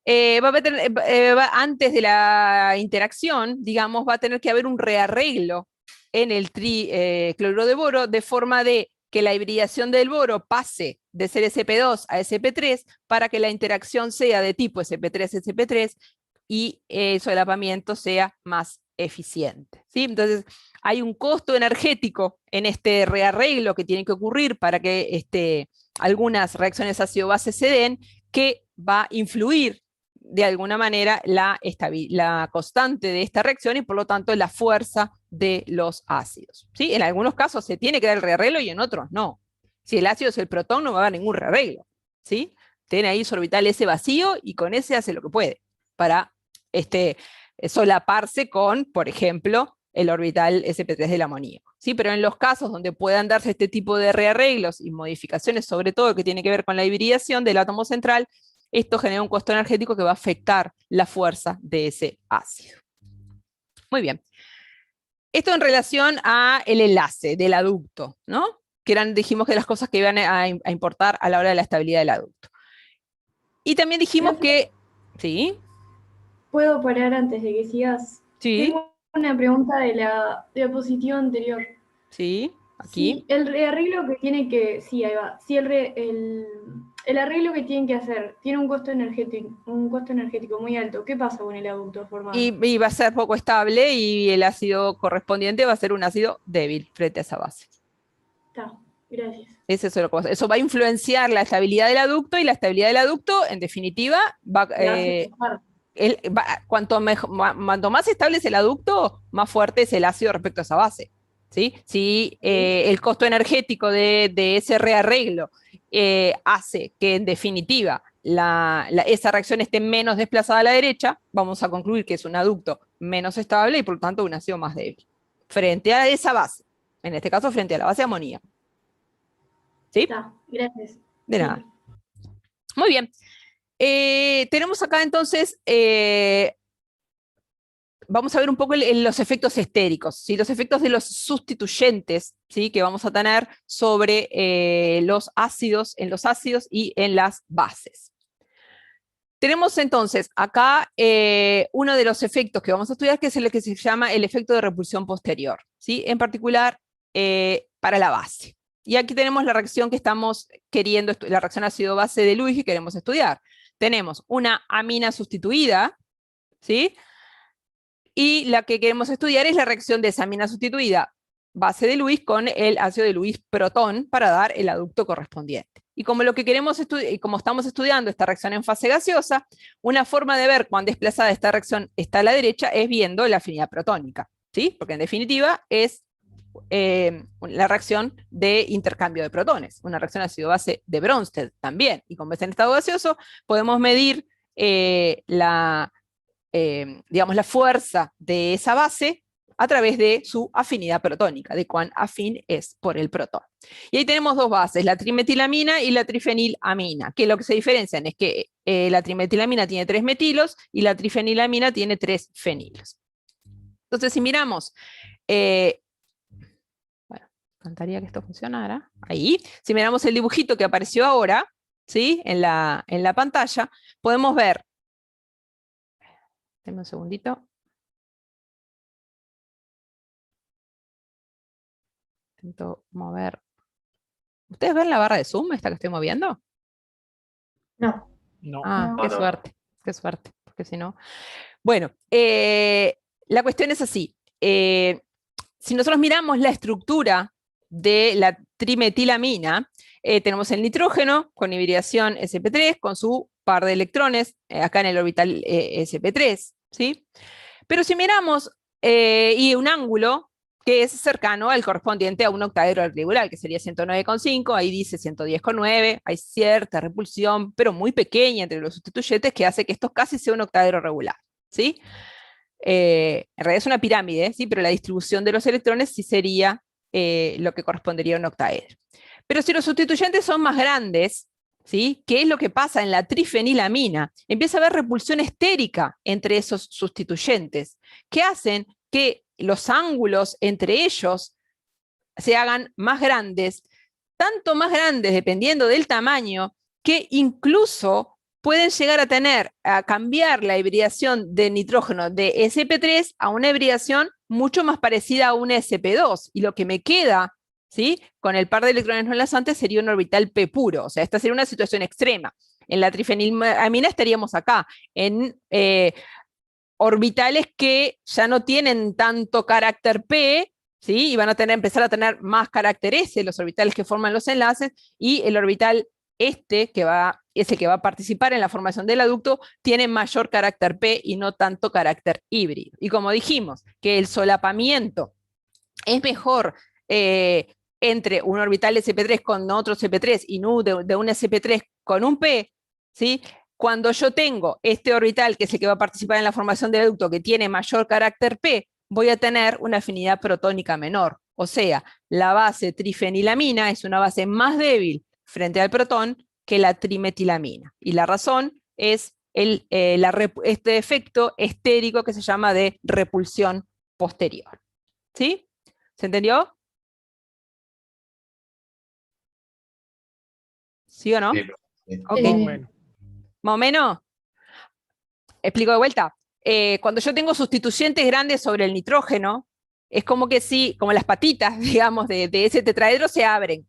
A: Antes de la interacción, digamos, va a tener que haber un rearreglo en el cloruro de boro, de forma de que la hibridación del boro pase de ser sp2 a sp3 para que la interacción sea de tipo sp3-sp3 y el solapamiento sea más eficiente. ¿Sí? Entonces, hay un costo energético en este rearreglo que tiene que ocurrir para que algunas reacciones ácido-base se den, que va a influir de alguna manera la constante de esta reacción y por lo tanto la fuerza de los ácidos. ¿Sí? En algunos casos se tiene que dar el rearreglo y en otros no. Si el ácido es el protón, no va a haber ningún rearreglo. ¿Sí? Tiene ahí su orbital S vacío y con ese hace lo que puede para solaparse con, por ejemplo, el orbital sp3 del amoníaco. ¿Sí? Pero en los casos donde puedan darse este tipo de rearreglos y modificaciones, sobre todo que tiene que ver con la hibridación del átomo central, esto genera un costo energético que va a afectar la fuerza de ese ácido. Muy bien. Esto en relación a el enlace del aducto, ¿no? Que dijimos que las cosas que iban a importar a la hora de la estabilidad del aducto. Y también dijimos que... ¿Sí?
I: ¿Puedo parar antes de que sigas?
A: Sí.
I: Tengo una pregunta de la diapositiva anterior.
A: Sí, aquí.
I: Si el arreglo que tiene que... Sí, ahí va. Si el arreglo que tienen que hacer tiene un costo energético muy alto, ¿qué pasa con el aducto formado?
A: Y va a ser poco estable y el ácido correspondiente va a ser un ácido débil frente a esa base.
I: Está, gracias.
A: Eso va a influenciar la estabilidad del aducto, y la estabilidad del aducto, en definitiva, cuanto más estable es el aducto, más fuerte es el ácido respecto a esa base. ¿Sí? Si el costo energético de ese rearreglo hace que, en definitiva, esa reacción esté menos desplazada a la derecha, vamos a concluir que es un aducto menos estable y por lo tanto un ácido más débil frente a esa base, en este caso frente a la base amoníaca. ¿Sí?
I: Está, gracias.
A: De nada. Muy bien. Tenemos acá entonces, vamos a ver un poco los efectos estéricos, ¿sí? Los efectos de los sustituyentes, ¿sí? Que vamos a tener sobre los ácidos, en los ácidos y en las bases. Tenemos entonces acá uno de los efectos que vamos a estudiar, que es el que se llama el efecto de repulsión posterior, ¿sí? En particular para la base. Y aquí tenemos la reacción que estamos queriendo, la reacción ácido-base de Lewis que queremos estudiar. Tenemos una amina sustituida, ¿sí? Y la que queremos estudiar es la reacción de esa amina sustituida, base de Lewis, con el ácido de Lewis protón para dar el aducto correspondiente. Y como lo que queremos estudiar, y como estamos estudiando esta reacción en fase gaseosa, una forma de ver cuán desplazada esta reacción está a la derecha es viendo la afinidad protónica, ¿sí? Porque en definitiva es la reacción de intercambio de protones, una reacción ácido-base de Bronsted también. Y como es en estado gaseoso, podemos medir digamos, la fuerza de esa base a través de su afinidad protónica, de cuán afín es por el protón. Y ahí tenemos dos bases, la trimetilamina y la trifenilamina, que lo que se diferencian es que la trimetilamina tiene 3 metilos y la trifenilamina tiene 3 fenilos. Entonces, si miramos, bueno, encantaría que esto funcionara, ahí, si miramos el dibujito que apareció ahora, ¿sí? En la pantalla, podemos ver, denme un segundito. Intento mover. ¿Ustedes ven la barra de Zoom, esta que estoy moviendo?
E: No.
C: No.
A: Ah,
E: No.
A: qué suerte, porque si no... Bueno, la cuestión es así. Si nosotros miramos la estructura de la trimetilamina, tenemos el nitrógeno con hibridación sp3, con su par de electrones, acá en el orbital sp3, ¿sí? Pero si miramos, y un ángulo que es cercano al correspondiente a un octaedro regular, que sería 109,5, ahí dice 110,9, hay cierta repulsión, pero muy pequeña entre los sustituyentes, que hace que esto casi sea un octaedro regular, ¿sí? En realidad es una pirámide, ¿sí? Pero la distribución de los electrones sí sería lo que correspondería a un octaedro. Pero si los sustituyentes son más grandes, ¿sí? ¿Qué es lo que pasa en la trifenilamina? Empieza a haber repulsión estérica entre esos sustituyentes, que hacen que los ángulos entre ellos se hagan más grandes, tanto más grandes dependiendo del tamaño, que incluso pueden llegar a cambiar la hibridación de nitrógeno de sp3 a una hibridación mucho más parecida a una sp2, y lo que me queda, ¿sí? Con el par de electrones no enlazantes sería un orbital p puro, o sea, esta sería una situación extrema. En la trifenilamina estaríamos acá, en orbitales que ya no tienen tanto carácter P, ¿sí? Y van a empezar a tener más carácter S, los orbitales que forman los enlaces, y el orbital ese que va a participar en la formación del aducto, tiene mayor carácter P y no tanto carácter híbrido. Y como dijimos, que el solapamiento es mejor entre un orbital sp3 con otro sp3 y nu de un sp3 con un P, ¿sí? Cuando yo tengo este orbital, que es el que va a participar en la formación del aducto, que tiene mayor carácter P, voy a tener una afinidad protónica menor. O sea, la base trifenilamina es una base más débil frente al protón que la trimetilamina. Y la razón es este efecto estérico que se llama de repulsión posterior. ¿Sí? ¿Se entendió? ¿Sí o no?
F: Sí,
A: Ok.
C: Bueno.
A: ¿Más o menos? Explico de vuelta. Cuando yo tengo sustituyentes grandes sobre el nitrógeno, es como que sí, como las patitas, digamos, de ese tetraedro se abren,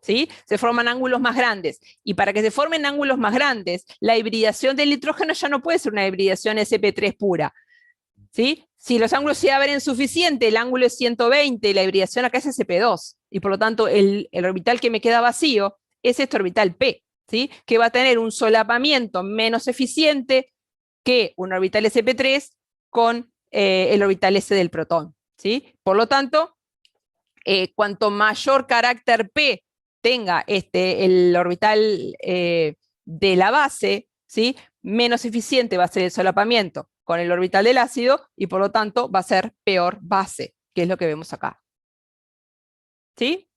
A: ¿sí? Se forman ángulos más grandes. Y para que se formen ángulos más grandes, la hibridación del nitrógeno ya no puede ser una hibridación sp3 pura, ¿sí? Si los ángulos se abren suficiente, el ángulo es 120 y la hibridación acá es sp2. Y por lo tanto, el orbital que me queda vacío es este orbital P, ¿sí? Que va a tener un solapamiento menos eficiente que un orbital sp3 con el orbital S del protón, ¿sí? Por lo tanto, cuanto mayor carácter P tenga el orbital de la base, ¿sí? Menos eficiente va a ser el solapamiento con el orbital del ácido, y por lo tanto va a ser peor base, que es lo que vemos acá. ¿Sí?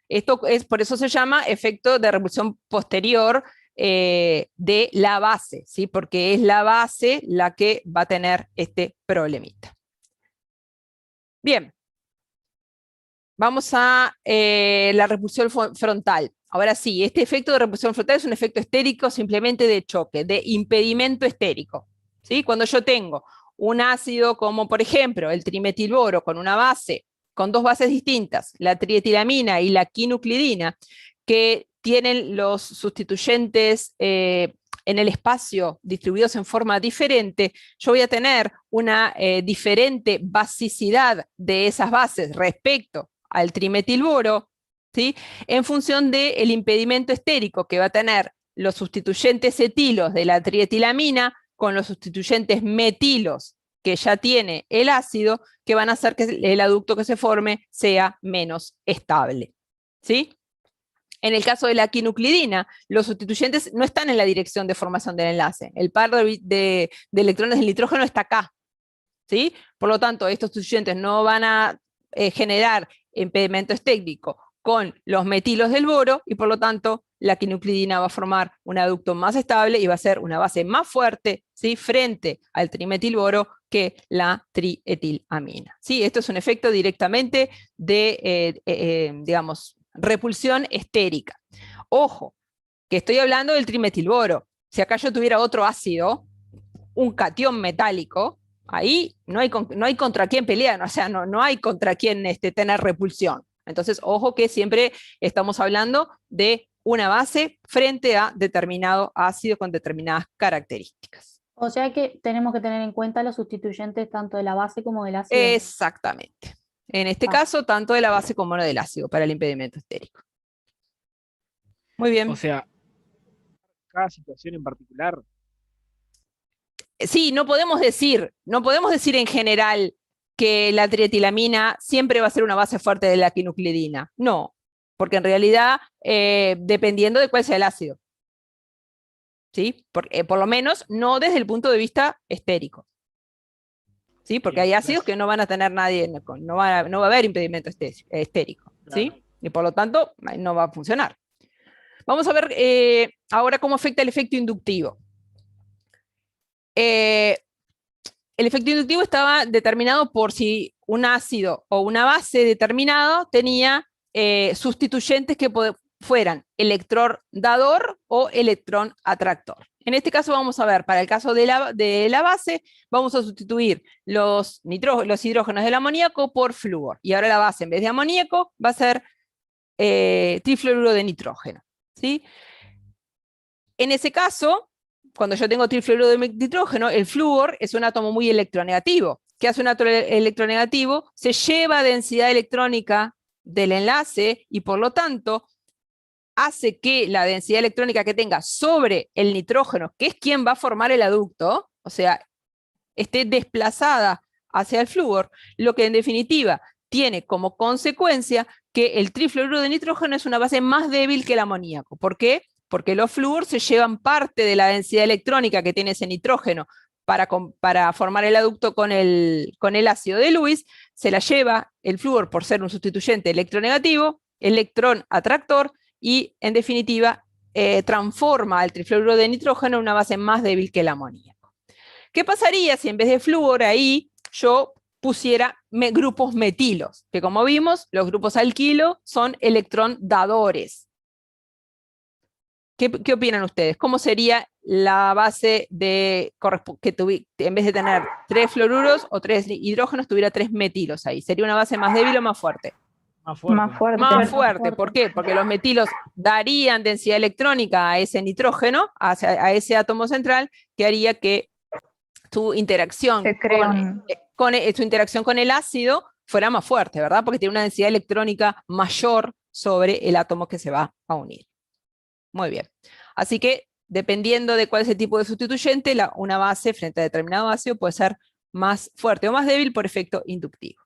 A: Esto es, por eso se llama efecto de repulsión posterior de la base, ¿sí? Porque es la base la que va a tener este problemita. Bien, vamos a la repulsión frontal. Ahora sí, este efecto de repulsión frontal es un efecto estérico simplemente de choque, de impedimento estérico, ¿sí? Cuando yo tengo un ácido como por ejemplo el trimetilboro con una base, con dos bases distintas, la trietilamina y la quinuclidina, que tienen los sustituyentes en el espacio distribuidos en forma diferente, yo voy a tener una diferente basicidad de esas bases respecto al trimetilboro, ¿sí? En función del impedimento estérico que va a tener los sustituyentes etilos de la trietilamina con los sustituyentes metilos que ya tiene el ácido, que van a hacer que el aducto que se forme sea menos estable, ¿sí? En el caso de la quinuclidina, los sustituyentes no están en la dirección de formación del enlace. El par de electrones del nitrógeno está acá, ¿sí? Por lo tanto, estos sustituyentes no van a generar impedimento estérico con los metilos del boro, y por lo tanto la quinuclidina va a formar un aducto más estable y va a ser una base más fuerte, ¿sí? Frente al trimetilboro que la trietilamina, ¿sí? Esto es un efecto directamente de, digamos, repulsión estérica. Ojo, que estoy hablando del trimetilboro. Si acá yo tuviera otro ácido, un catión metálico, ahí no hay contra quién pelear, o sea, no hay contra quién tener repulsión. Entonces, ojo que siempre estamos hablando de una base frente a determinado ácido con determinadas características.
H: O sea que tenemos que tener en cuenta los sustituyentes tanto de la base como del ácido.
A: Exactamente. En este caso, tanto de la base como del ácido para el impedimento estérico. Muy bien.
J: O sea, cada situación en particular.
A: Sí, no podemos decir en general que la trietilamina siempre va a ser una base fuerte de la quinuclidina. No, porque en realidad, dependiendo de cuál sea el ácido. ¿Sí? Por lo menos no desde el punto de vista estérico. ¿Sí? Porque hay ácidos que no van a tener nadie, no va a haber impedimento estérico. ¿Sí? Claro. Y por lo tanto, no va a funcionar. Vamos a ver ahora cómo afecta el efecto inductivo. El efecto inductivo estaba determinado por si un ácido o una base determinado tenía sustituyentes que fueran electrón dador o electrón atractor. En este caso vamos a ver, para el caso de la base, vamos a sustituir los hidrógenos del amoníaco por flúor. Y ahora la base, en vez de amoníaco, va a ser trifluoruro de nitrógeno, ¿sí? En ese caso, cuando yo tengo trifluoruro de nitrógeno, el flúor es un átomo muy electronegativo. ¿Qué hace un átomo electronegativo? Se lleva densidad electrónica del enlace y por lo tanto hace que la densidad electrónica que tenga sobre el nitrógeno, que es quien va a formar el aducto, o sea, esté desplazada hacia el flúor, lo que en definitiva tiene como consecuencia que el trifluoruro de nitrógeno es una base más débil que el amoníaco. ¿Por qué? Porque los flúor se llevan parte de la densidad electrónica que tiene ese nitrógeno para formar el aducto con el ácido de Lewis, se la lleva el flúor por ser un sustituyente electronegativo, electrón atractor, y en definitiva transforma al trifluoruro de nitrógeno en una base más débil que el amoníaco. ¿Qué pasaría si en vez de flúor ahí yo pusiera grupos metilos? Que como vimos, los grupos alquilo son electrón dadores. ¿Qué opinan ustedes? ¿Cómo sería la base que en vez de tener 3 fluoruros o 3 hidrógenos, tuviera 3 metilos ahí? ¿Sería una base más débil o más fuerte?
J: Más fuerte.
A: Más fuerte. ¿Por qué? Porque los metilos darían densidad electrónica a ese nitrógeno, a ese átomo central, que haría que su interacción su interacción con el ácido fuera más fuerte, ¿verdad? Porque tiene una densidad electrónica mayor sobre el átomo que se va a unir. Muy bien. Así que, dependiendo de cuál es el tipo de sustituyente, una base frente a determinado ácido puede ser más fuerte o más débil por efecto inductivo.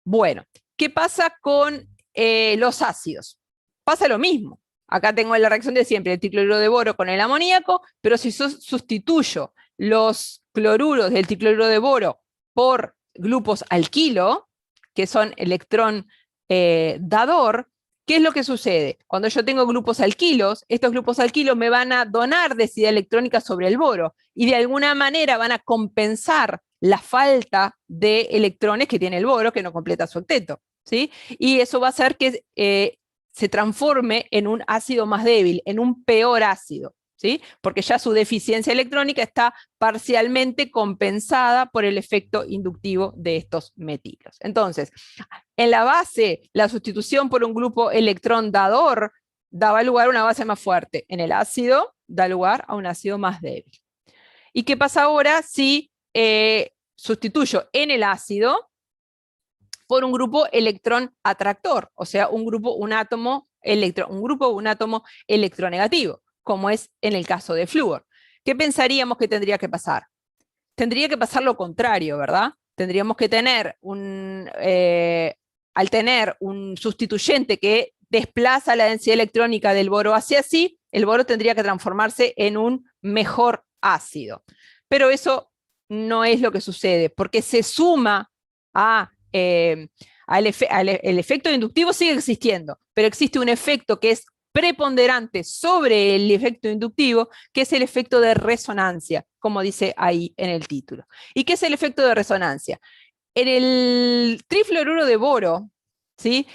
A: Bueno, ¿qué pasa con los ácidos? Pasa lo mismo. Acá tengo la reacción de siempre, el tricloruro de boro con el amoníaco, pero si sustituyo los cloruros del tricloruro de boro por grupos alquilo, que son electrón dador, ¿qué es lo que sucede? Cuando yo tengo grupos alquilos, estos grupos alquilos me van a donar densidad electrónica sobre el boro y de alguna manera van a compensar la falta de electrones que tiene el boro, que no completa su octeto, ¿sí? Y eso va a hacer que se transforme en un ácido más débil, en un peor ácido, ¿sí? Porque ya su deficiencia electrónica está parcialmente compensada por el efecto inductivo de estos metilos. Entonces, en la base, la sustitución por un grupo electrón dador daba lugar a una base más fuerte. En el ácido da lugar a un ácido más débil. ¿Y qué pasa ahora si sustituyo en el ácido por un grupo electrón atractor? O sea, un átomo electronegativo, como es en el caso de flúor. ¿Qué pensaríamos que tendría que pasar? Tendría que pasar lo contrario, ¿verdad? Tendríamos que tener al tener un sustituyente que desplaza la densidad electrónica del boro hacia sí, el boro tendría que transformarse en un mejor ácido. Pero eso no es lo que sucede, porque se suma el efecto inductivo, sigue existiendo, pero existe un efecto que es preponderante sobre el efecto inductivo, que es el efecto de resonancia, como dice ahí en el título. ¿Y qué es el efecto de resonancia? En el trifluoruro de boro, ¿sí?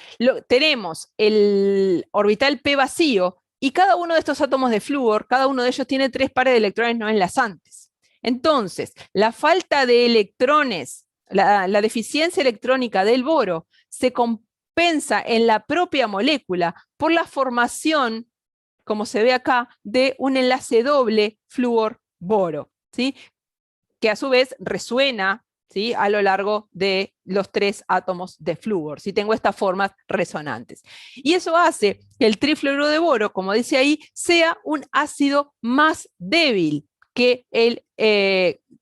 A: Tenemos el orbital P vacío, y cada uno de estos átomos de flúor, cada uno de ellos tiene 3 pares de electrones no enlazantes. Entonces, la falta de electrones, la deficiencia electrónica del boro, se compensa en la propia molécula por la formación, como se ve acá, de un enlace doble flúor-boro, ¿sí? Que a su vez resuena, ¿sí?, a lo largo de los 3 átomos de flúor, si tengo estas formas resonantes. Y eso hace que el trifluoruro de boro, como dice ahí, sea un ácido más débil que el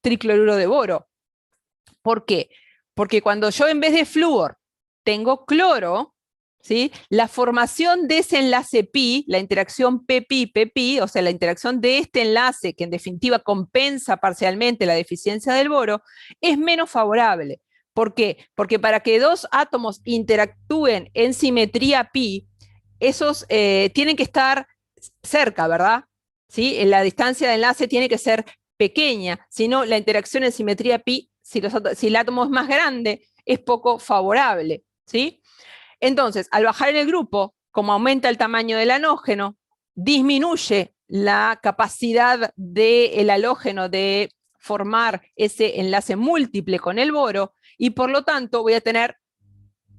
A: tricloruro de boro. ¿Por qué? Porque cuando yo en vez de flúor tengo cloro, ¿sí?, la formación de ese enlace pi, la interacción pp-pp, o sea, la interacción de este enlace, que en definitiva compensa parcialmente la deficiencia del boro, es menos favorable. ¿Por qué? Porque para que 2 átomos interactúen en simetría pi, esos tienen que estar cerca, ¿verdad? ¿Sí? La distancia de enlace tiene que ser pequeña, si no, la interacción en simetría pi, si el átomo es más grande, es poco favorable, ¿sí? Entonces, al bajar en el grupo, como aumenta el tamaño del halógeno, disminuye la capacidad del halógeno de formar ese enlace múltiple con el boro, y por lo tanto voy a tener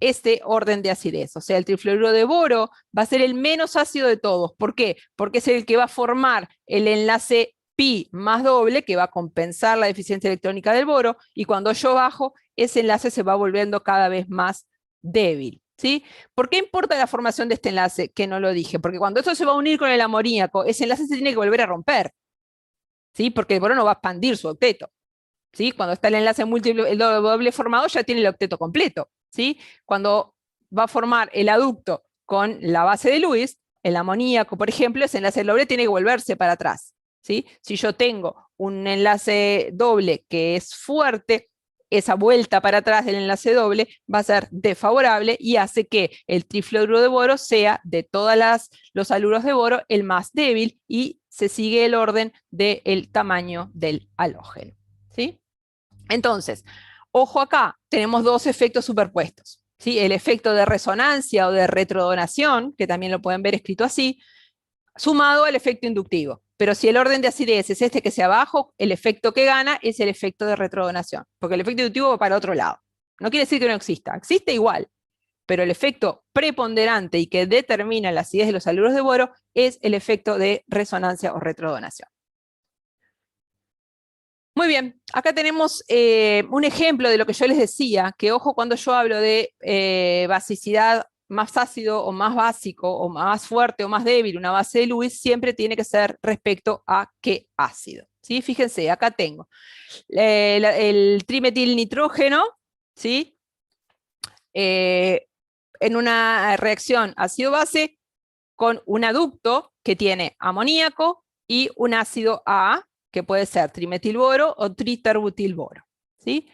A: este orden de acidez. O sea, el trifluoruro de boro va a ser el menos ácido de todos. ¿Por qué? Porque es el que va a formar el enlace pi más doble, que va a compensar la deficiencia electrónica del boro, y cuando yo bajo, ese enlace se va volviendo cada vez más débil, ¿sí? ¿Por qué importa la formación de este enlace? Que no lo dije, porque cuando esto se va a unir con el amoníaco, ese enlace se tiene que volver a romper, ¿sí? Porque el boro no va a expandir su octeto, ¿sí? Cuando está el enlace múltiple, el doble formado, ya tiene el octeto completo, ¿sí? Cuando va a formar el aducto con la base de Lewis, el amoníaco, por ejemplo, ese enlace doble tiene que volverse para atrás, ¿sí? Si yo tengo un enlace doble que es fuerte, esa vuelta para atrás del enlace doble va a ser desfavorable y hace que el trifluoruro de boro sea, de todos los haluros de boro, el más débil, y se sigue el orden del tamaño del halógeno, ¿sí? Entonces, ojo acá, tenemos 2 efectos superpuestos, ¿sí? El efecto de resonancia o de retrodonación, que también lo pueden ver escrito así, sumado al efecto inductivo. Pero si el orden de acidez es este que sea abajo, el efecto que gana es el efecto de retrodonación, porque el efecto inductivo va para otro lado. No quiere decir que no exista, existe igual, pero el efecto preponderante y que determina la acidez de los haluros de boro es el efecto de resonancia o retrodonación. Muy bien, acá tenemos un ejemplo de lo que yo les decía, que ojo cuando yo hablo de basicidad más ácido o más básico, o más fuerte o más débil, una base de Lewis, siempre tiene que ser respecto a qué ácido, ¿sí? Fíjense, acá tengo el trimetilnitrógeno, ¿sí? En una reacción ácido-base con un aducto que tiene amoníaco y un ácido A, que puede ser trimetilboro o triterbutilboro, ¿sí?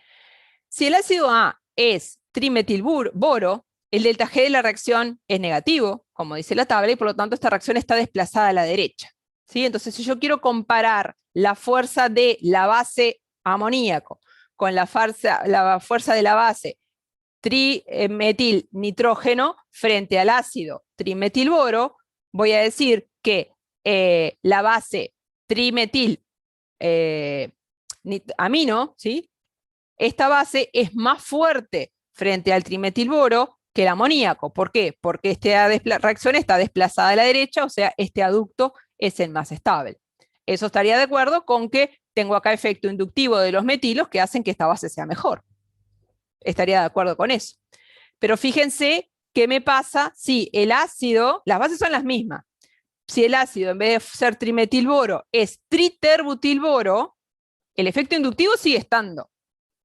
A: Si el ácido A es trimetilboro, el delta G de la reacción es negativo, como dice la tabla, y por lo tanto esta reacción está desplazada a la derecha, ¿sí? Entonces, si yo quiero comparar la fuerza de la base amoníaco con la fuerza de la base trimetil nitrógeno frente al ácido trimetilboro, voy a decir que la base trimetil amino, ¿sí? Esta base es más fuerte frente al trimetilboro que el amoníaco. ¿Por qué? Porque esta reacción está desplazada a la derecha, o sea, este aducto es el más estable. Eso estaría de acuerdo con que tengo acá efecto inductivo de los metilos que hacen que esta base sea mejor. Estaría de acuerdo con eso. Pero fíjense qué me pasa si el ácido, las bases son las mismas. Si el ácido en vez de ser trimetilboro es triterbutilboro, el efecto inductivo sigue estando.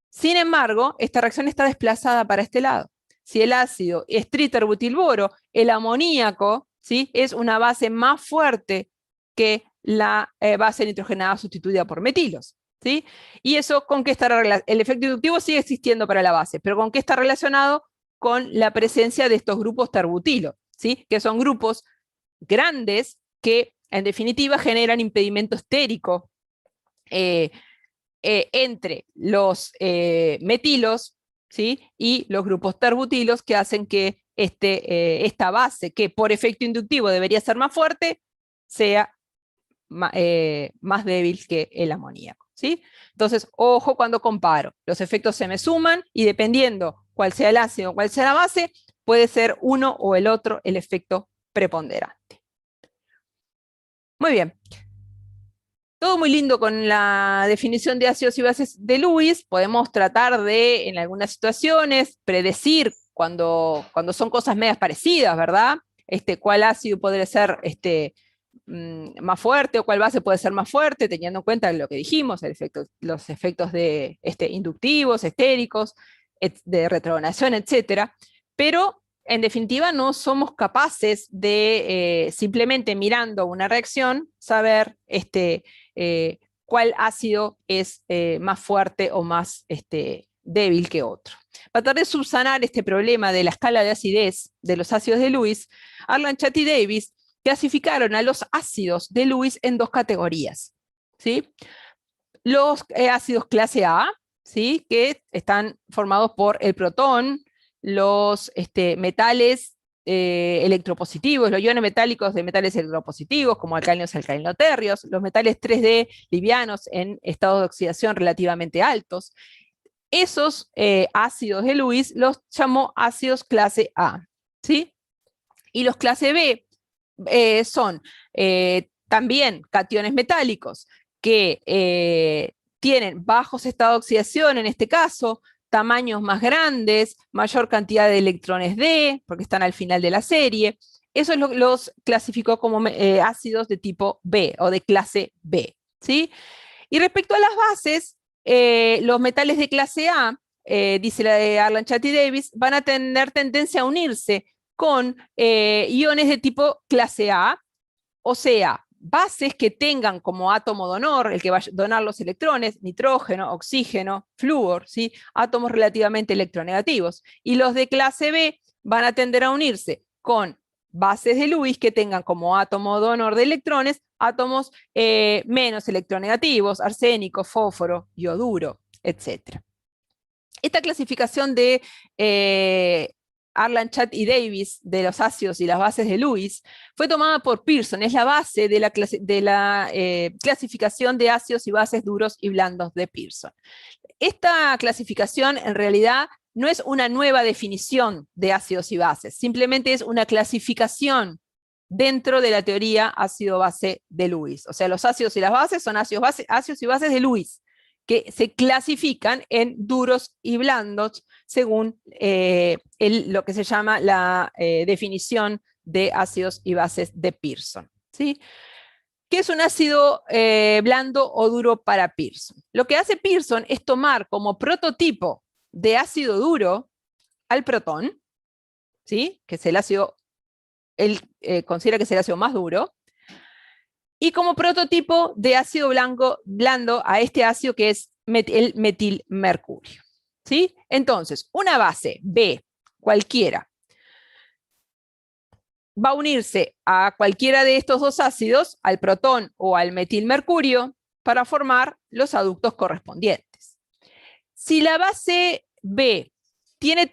A: Sin embargo, esta reacción está desplazada para este lado. Si el ácido es triterbutilboro, el amoníaco, ¿sí?, es una base más fuerte que la base nitrogenada sustituida por metilos, ¿sí? Y eso, ¿con qué está relacionado? El efecto inductivo sigue existiendo para la base, pero ¿con qué está relacionado? Con la presencia de estos grupos terbutilo, ¿sí?, que son grupos grandes que, en definitiva, generan impedimento estérico entre los metilos, ¿sí?, y los grupos terbutilos, que hacen que esta base, que por efecto inductivo debería ser más fuerte, sea más débil que el amoníaco, ¿sí? Entonces, ojo cuando comparo. Los efectos se me suman y dependiendo cuál sea el ácido o cuál sea la base, puede ser uno o el otro el efecto preponderante. Muy bien. Todo muy lindo con la definición de ácidos y bases de Lewis. Podemos tratar de, en algunas situaciones, predecir cuando son cosas medias parecidas, ¿verdad? Cuál ácido podría ser más fuerte o cuál base puede ser más fuerte, teniendo en cuenta lo que dijimos, los efectos de, inductivos, estéricos, de retrodonación, etc. Pero, en definitiva, no somos capaces de, simplemente mirando una reacción, saber cuál ácido es más fuerte o más débil que otro. Para tratar de subsanar este problema de la escala de acidez de los ácidos de Lewis, Arlen-Chat y Davis clasificaron a los ácidos de Lewis en dos categorías, ¿sí? Los ácidos clase A, ¿sí?, que están formados por el protón, los metales electropositivos, los iones metálicos de metales electropositivos, como alcalinos y alcalinoterrios, los metales 3D livianos en estados de oxidación relativamente altos. Esos ácidos de Lewis los llamó ácidos clase A, ¿sí? Y los clase B son también cationes metálicos que tienen bajos estados de oxidación, en este caso, tamaños más grandes, mayor cantidad de electrones D, porque están al final de la serie. Eso los clasificó como ácidos de tipo B o de clase B, ¿sí? Y respecto a las bases, los metales de clase A, dice la de Arlen-Chat y Davis, van a tener tendencia a unirse con iones de tipo clase A, o sea, bases que tengan como átomo donor, el que va a donar los electrones, nitrógeno, oxígeno, flúor, ¿sí?, átomos relativamente electronegativos. Y los de clase B van a tender a unirse con bases de Lewis que tengan como átomo donor de electrones átomos menos electronegativos, arsénico, fósforo, ioduro, etc. Esta clasificación de Arlen-Chat y Davis de los ácidos y las bases de Lewis fue tomada por Pearson, es la base de la clasificación de ácidos y bases duros y blandos de Pearson. Esta clasificación en realidad no es una nueva definición de ácidos y bases, simplemente es una clasificación dentro de la teoría ácido-base de Lewis. O sea, los ácidos y las bases son ácidos y bases de Lewis, que se clasifican en duros y blandos según lo que se llama la definición de ácidos y bases de Pearson, ¿sí? ¿Qué es un ácido blando o duro para Pearson? Lo que hace Pearson es tomar como prototipo de ácido duro al protón, ¿sí?, que es el ácido, él considera que es el ácido más duro, y como prototipo de ácido blando a este ácido que es el metilmercurio, ¿sí? Entonces, una base B, cualquiera, va a unirse a cualquiera de estos dos ácidos, al protón o al metilmercurio, para formar los aductos correspondientes. Si la base B tiene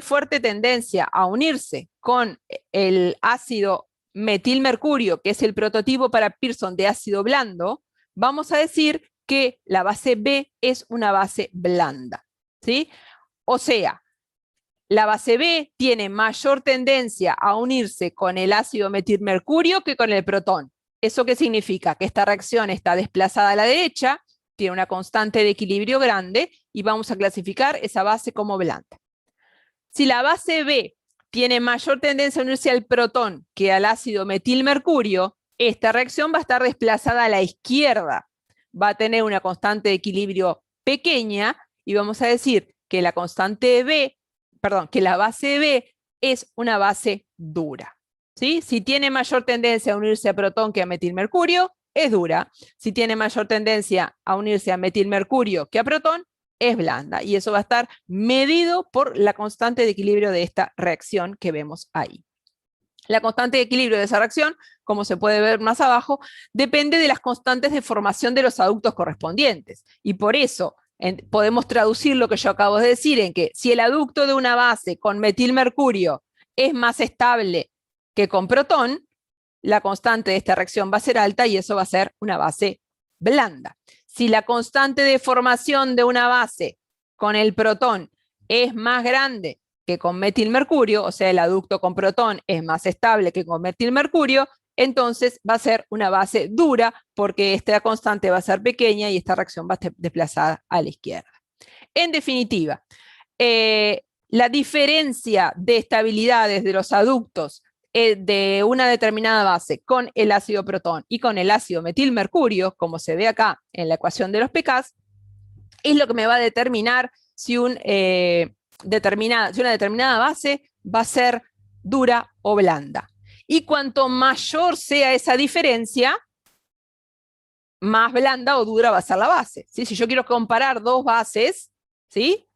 A: fuerte tendencia a unirse con el ácido metilmercurio, que es el prototipo para Pearson de ácido blando, vamos a decir que la base B es una base blanda, ¿sí? O sea, la base B tiene mayor tendencia a unirse con el ácido metilmercurio que con el protón. ¿Eso qué significa? Que esta reacción está desplazada a la derecha, tiene una constante de equilibrio grande y vamos a clasificar esa base como blanda. Si la base B tiene mayor tendencia a unirse al protón que al ácido metilmercurio, esta reacción va a estar desplazada a la izquierda. Va a tener una constante de equilibrio pequeña y vamos a decir que la base B es una base dura, ¿sí? Si tiene mayor tendencia a unirse a protón que a metilmercurio, es dura. Si tiene mayor tendencia a unirse a metilmercurio que a protón, es blanda. Y eso va a estar medido por la constante de equilibrio de esta reacción que vemos ahí. La constante de equilibrio de esa reacción, como se puede ver más abajo, depende de las constantes de formación de los aductos correspondientes. Y por eso podemos traducir lo que yo acabo de decir en que si el aducto de una base con metilmercurio es más estable que con protón, la constante de esta reacción va a ser alta y eso va a ser una base blanda. Si la constante de formación de una base con el protón es más grande que con metilmercurio, o sea, el aducto con protón es más estable que con metilmercurio, entonces va a ser una base dura porque esta constante va a ser pequeña y esta reacción va a estar desplazada a la izquierda. En definitiva, la diferencia de estabilidades de los aductos de una determinada base con el ácido protón y con el ácido metilmercurio, como se ve acá en la ecuación de los pK, es lo que me va a determinar si una determinada base va a ser dura o blanda. Y cuanto mayor sea esa diferencia, más blanda o dura va a ser la base, ¿sí? Si yo quiero comparar dos bases, ¿sí?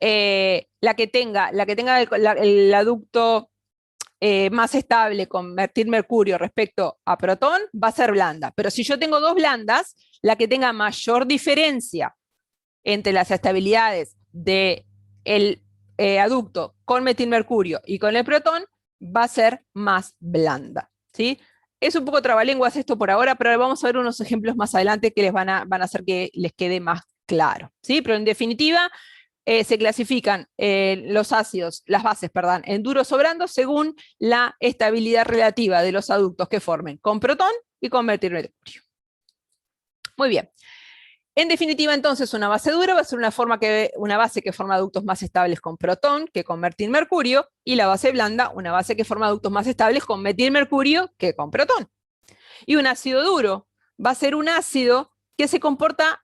A: La que tenga el aducto más estable con metilmercurio respecto a protón va a ser blanda. Pero si yo tengo dos blandas, la que tenga mayor diferencia entre las estabilidades del aducto con metilmercurio y con el protón va a ser más blanda, ¿sí? Es un poco trabalenguas esto por ahora, pero vamos a ver unos ejemplos más adelante que les van a hacer que les quede más claro, ¿sí? Pero en definitiva, se clasifican las bases, en duros o blandos según la estabilidad relativa de los aductos que formen con protón y con metilmercurio. Muy bien. En definitiva, entonces, una base dura va a ser una base que forma aductos más estables con protón que con metilmercurio, y la base blanda, una base que forma aductos más estables con metilmercurio que con protón. Y un ácido duro va a ser un ácido que se comporta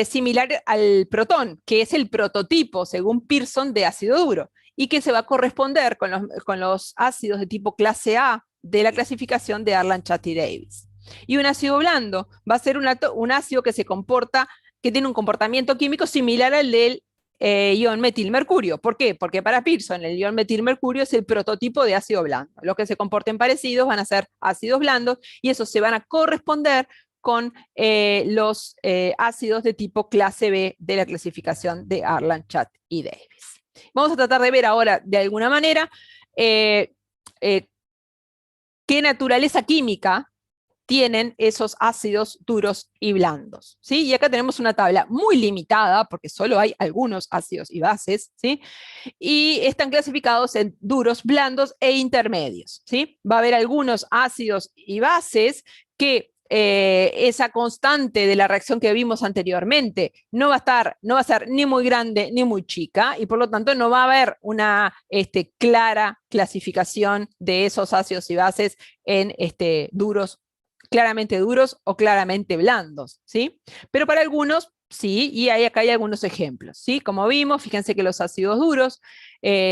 A: similar al protón, que es el prototipo, según Pearson, de ácido duro, y que se va a corresponder con los ácidos de tipo clase A de la clasificación de Arland-Chatty-Davis. Y un ácido blando va a ser un ácido que tiene un comportamiento químico similar al del ion metilmercurio. ¿Por qué? Porque para Pearson el ion metilmercurio es el prototipo de ácido blando. Los que se comporten parecidos van a ser ácidos blandos y esos se van a corresponder con los ácidos de tipo clase B de la clasificación de Arland-Chatty-Davis. Vamos a tratar de ver ahora, de alguna manera, qué naturaleza química tienen esos ácidos duros y blandos, ¿sí? Y acá tenemos una tabla muy limitada, porque solo hay algunos ácidos y bases, ¿sí? Y están clasificados en duros, blandos e intermedios, ¿sí? Va a haber algunos ácidos y bases que esa constante de la reacción que vimos anteriormente no va a ser ni muy grande ni muy chica, y por lo tanto no va a haber una clara clasificación de esos ácidos y bases en claramente duros o claramente blandos, ¿sí? Pero para algunos sí, y acá hay algunos ejemplos, ¿sí? Como vimos, fíjense que los ácidos duros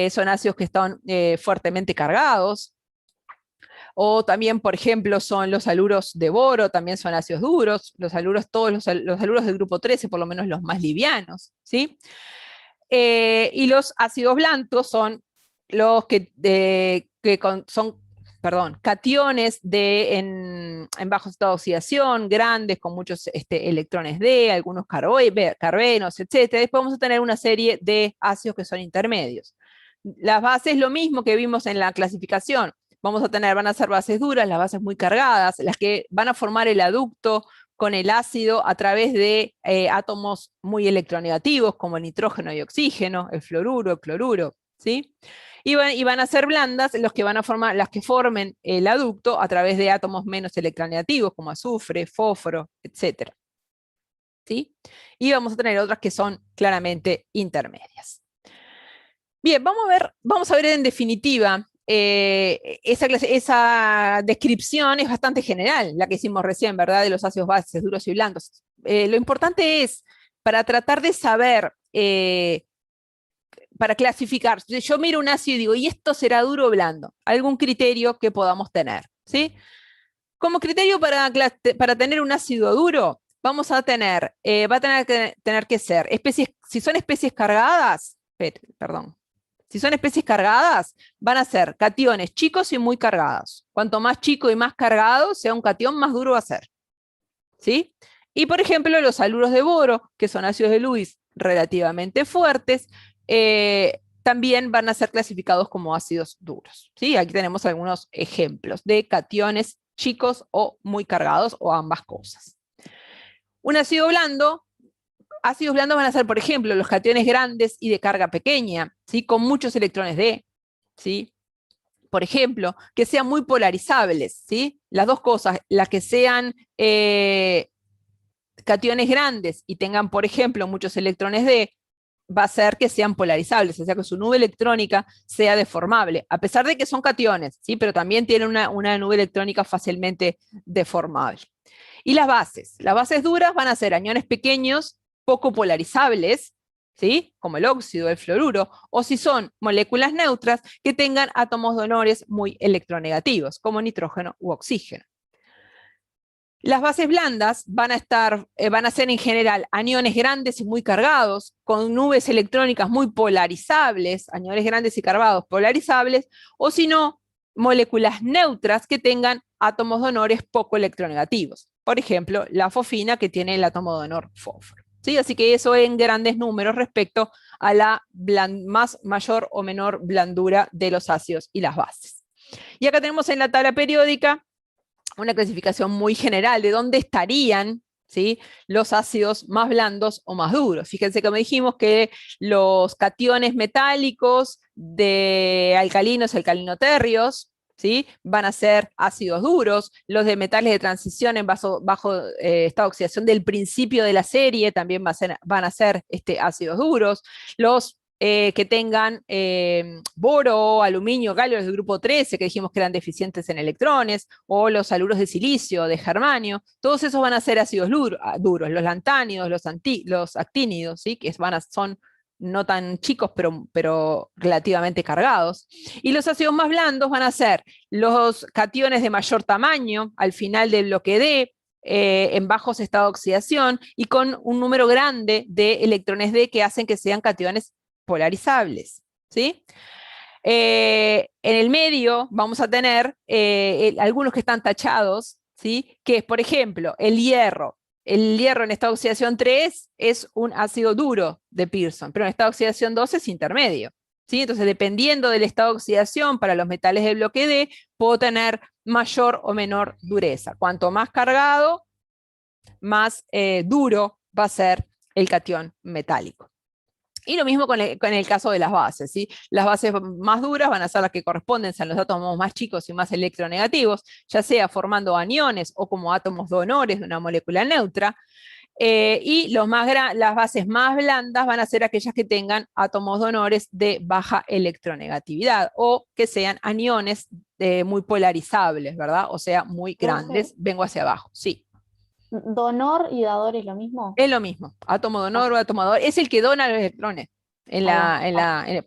A: son ácidos que están fuertemente cargados, o también, por ejemplo, son los haluros de boro, también son ácidos duros, todos los haluros del grupo 13, por lo menos los más livianos, ¿sí? Y los ácidos blandos son los que son cationes en bajo estado de oxidación, grandes, con muchos electrones D, algunos carbenos, etc. Después vamos a tener una serie de ácidos que son intermedios. Las bases, lo mismo que vimos en la clasificación. Van a ser bases duras, las bases muy cargadas, las que van a formar el aducto con el ácido a través de átomos muy electronegativos, como el nitrógeno y oxígeno, el fluoruro, el cloruro, ¿sí? Y van a ser blandas las que formen el aducto a través de átomos menos electronegativos, como azufre, fósforo, etc. ¿Sí? Y vamos a tener otras que son claramente intermedias. Bien, vamos a ver en definitiva, esa descripción es bastante general, la que hicimos recién, ¿verdad? De los ácidos bases duros y blandos. Lo importante es, para tratar de saber, para clasificar, yo miro un ácido y digo, ¿y esto será duro o blando? Algún criterio que podamos tener, ¿sí? Como criterio para tener un ácido duro, vamos a tener, va a tener que ser si son especies cargadas, si son especies cargadas, van a ser cationes chicos y muy cargados. Cuanto más chico y más cargado sea un catión, más duro va a ser, ¿sí? Y por ejemplo, los haluros de boro, que son ácidos de Lewis relativamente fuertes, también van a ser clasificados como ácidos duros, ¿sí? Aquí tenemos algunos ejemplos de cationes chicos o muy cargados, o ambas cosas. Un ácido blando, ácidos blandos van a ser, por ejemplo, los cationes grandes y de carga pequeña, ¿sí? Con muchos electrones D, ¿sí? Por ejemplo, que sean muy polarizables, ¿sí? Las dos cosas, las que sean cationes grandes y tengan, por ejemplo, muchos electrones D, va a ser que sean polarizables, o sea que su nube electrónica sea deformable, a pesar de que son cationes, ¿sí? Pero también tienen una nube electrónica fácilmente deformable. Y las bases duras van a ser aniones pequeños, poco polarizables, ¿sí? Como el óxido, el fluoruro, o si son moléculas neutras que tengan átomos donores muy electronegativos, como nitrógeno u oxígeno. Las bases blandas van a ser en general aniones grandes y muy cargados, con nubes electrónicas muy polarizables, aniones grandes y cargados polarizables, o si no, moléculas neutras que tengan átomos donores poco electronegativos. Por ejemplo, la fosfina, que tiene el átomo donor fósforo, ¿sí? Así que eso en grandes números respecto a la mayor o menor blandura de los ácidos y las bases. Y acá tenemos en la tabla periódica una clasificación muy general de dónde estarían, ¿sí? Los ácidos más blandos o más duros. Fíjense que me dijimos que los cationes metálicos de alcalino-térreos, ¿sí? Van a ser ácidos duros. Los de metales de transición en bajo estado de oxidación del principio de la serie también van a ser ácidos duros. Los que tengan boro, aluminio, galio del grupo 13, que dijimos que eran deficientes en electrones, o los haluros de silicio, de germanio, todos esos van a ser ácidos duros, los lantánidos, los actínidos, ¿sí? Que son no tan chicos, pero relativamente cargados. Y los ácidos más blandos van a ser los cationes de mayor tamaño, al final del bloque D, en bajos estados de oxidación, y con un número grande de electrones D que hacen que sean cationes polarizables, ¿sí? En el medio vamos a tener algunos que están tachados, ¿sí? Que es, por ejemplo, el hierro. El hierro en estado de oxidación 3 es un ácido duro de Pearson, pero en estado de oxidación 2 es intermedio, ¿sí? Entonces, dependiendo del estado de oxidación para los metales del bloque D, puedo tener mayor o menor dureza. Cuanto más cargado, más duro va a ser el catión metálico. Y lo mismo con el caso de las bases, ¿sí? Las bases más duras van a ser las que corresponden a los átomos más chicos y más electronegativos, ya sea formando aniones o como átomos donores de una molécula neutra. Y las bases más blandas van a ser aquellas que tengan átomos donores de baja electronegatividad o que sean aniones muy polarizables, ¿verdad? O sea, muy grandes. Vengo hacia abajo, sí.
H: ¿Donor y dador es lo mismo?
A: Es lo mismo, átomo donor o átomo dador, es el que dona los electrones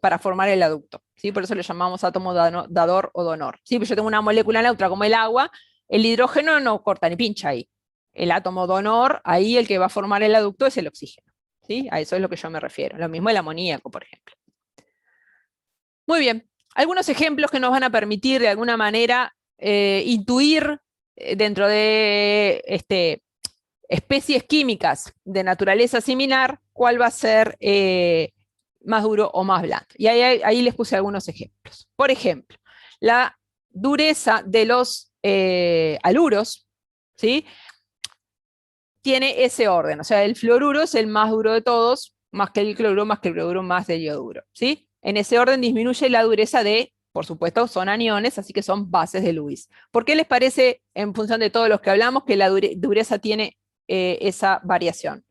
A: para formar el aducto, ¿sí? Por eso le llamamos átomo dador o donor. ¿Sí? Pues yo tengo una molécula neutra como el agua, el hidrógeno no corta ni pincha ahí. El átomo donor, ahí el que va a formar el aducto es el oxígeno, ¿sí? A eso es lo que yo me refiero. Lo mismo el amoníaco, por ejemplo. Muy bien, algunos ejemplos que nos van a permitir de alguna manera intuir dentro de especies químicas de naturaleza similar cuál va a ser más duro o más blando. Y ahí les puse algunos ejemplos. Por ejemplo, la dureza de los haluros, ¿sí? Tiene ese orden, o sea, el fluoruro es el más duro de todos, más que el cloruro, más que el bromuro, más del yoduro, ¿sí? En ese orden disminuye la dureza de, por supuesto, son aniones, así que son bases de Lewis. ¿Por qué les parece, en función de todos los que hablamos, que la dureza tiene esa variación?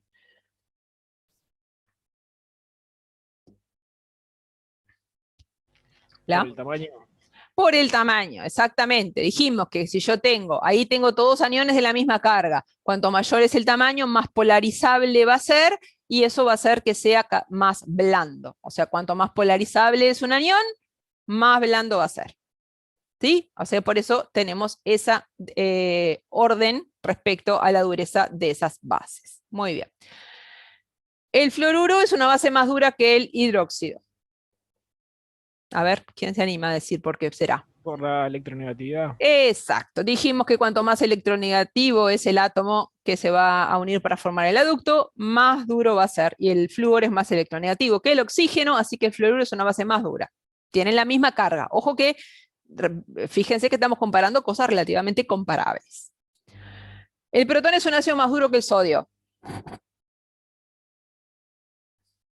J: Por el tamaño.
A: Por el tamaño, exactamente. Dijimos que si yo ahí tengo todos aniones de la misma carga. Cuanto mayor es el tamaño, más polarizable va a ser, y eso va a hacer que sea más blando. O sea, cuanto más polarizable es un anión, más blando va a ser. ¿Sí? O sea, por eso tenemos esa orden respecto a la dureza de esas bases. Muy bien. El fluoruro es una base más dura que el hidróxido. A ver, ¿quién se anima a decir por qué será?
J: Por la electronegatividad.
A: Exacto. Dijimos que cuanto más electronegativo es el átomo que se va a unir para formar el adducto, más duro va a ser. Y el flúor es más electronegativo que el oxígeno, así que el fluoruro es una base más dura. Tienen la misma carga. Ojo que, fíjense que estamos comparando cosas relativamente comparables. El protón es un ácido más duro que el sodio.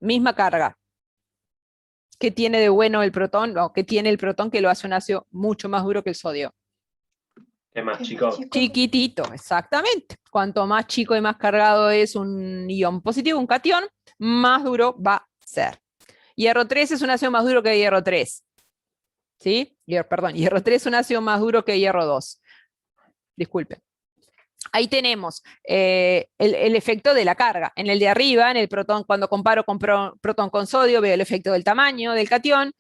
A: Misma carga. ¿Qué tiene de bueno el protón? O ¿qué tiene el protón que lo hace un ácido mucho más duro que el sodio?
C: Es más chico.
A: Chiquitito, exactamente. Cuanto más chico y más cargado es un ion positivo, un catión, más duro va a ser. Hierro 3 es un ácido más duro que hierro 3. ¿Sí? Hierro 3 es un ácido más duro que hierro 2. Disculpen. Ahí tenemos el efecto de la carga. En el de arriba, en el protón, cuando comparo con protón con sodio, veo el efecto del tamaño del catión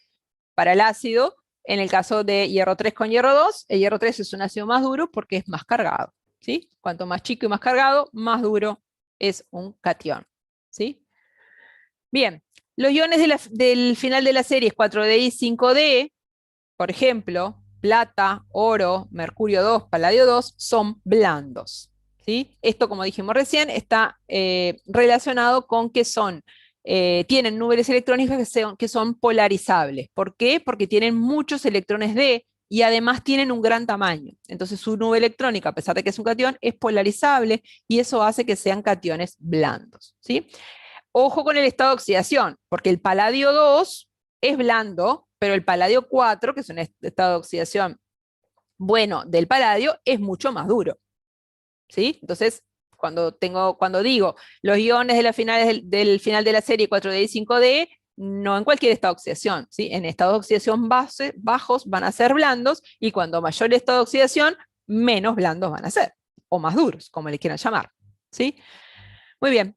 A: para el ácido. En el caso de hierro 3 con hierro 2, el hierro 3 es un ácido más duro porque es más cargado. ¿Sí? Cuanto más chico y más cargado, más duro es un catión. ¿Sí? Bien, los iones del final de la serie 4D y 5D, por ejemplo, plata, oro, mercurio 2, paladio 2, son blandos. ¿Sí? Esto, como dijimos recién, está relacionado con que tienen números electrónicos que son polarizables. ¿Por qué? Porque tienen muchos electrones D y además tienen un gran tamaño. Entonces su nube electrónica, a pesar de que es un catión, es polarizable y eso hace que sean cationes blandos. ¿Sí? Ojo con el estado de oxidación, porque el paladio 2 es blando, pero el paladio 4, que es un estado de oxidación bueno del paladio, es mucho más duro. ¿Sí? Entonces, cuando digo los iones del final de la serie 4D y 5D, no en cualquier estado de oxidación. ¿Sí? En estados de oxidación bajos van a ser blandos, y cuando mayor el estado de oxidación, menos blandos van a ser, o más duros, como le quieran llamar. ¿Sí? Muy bien.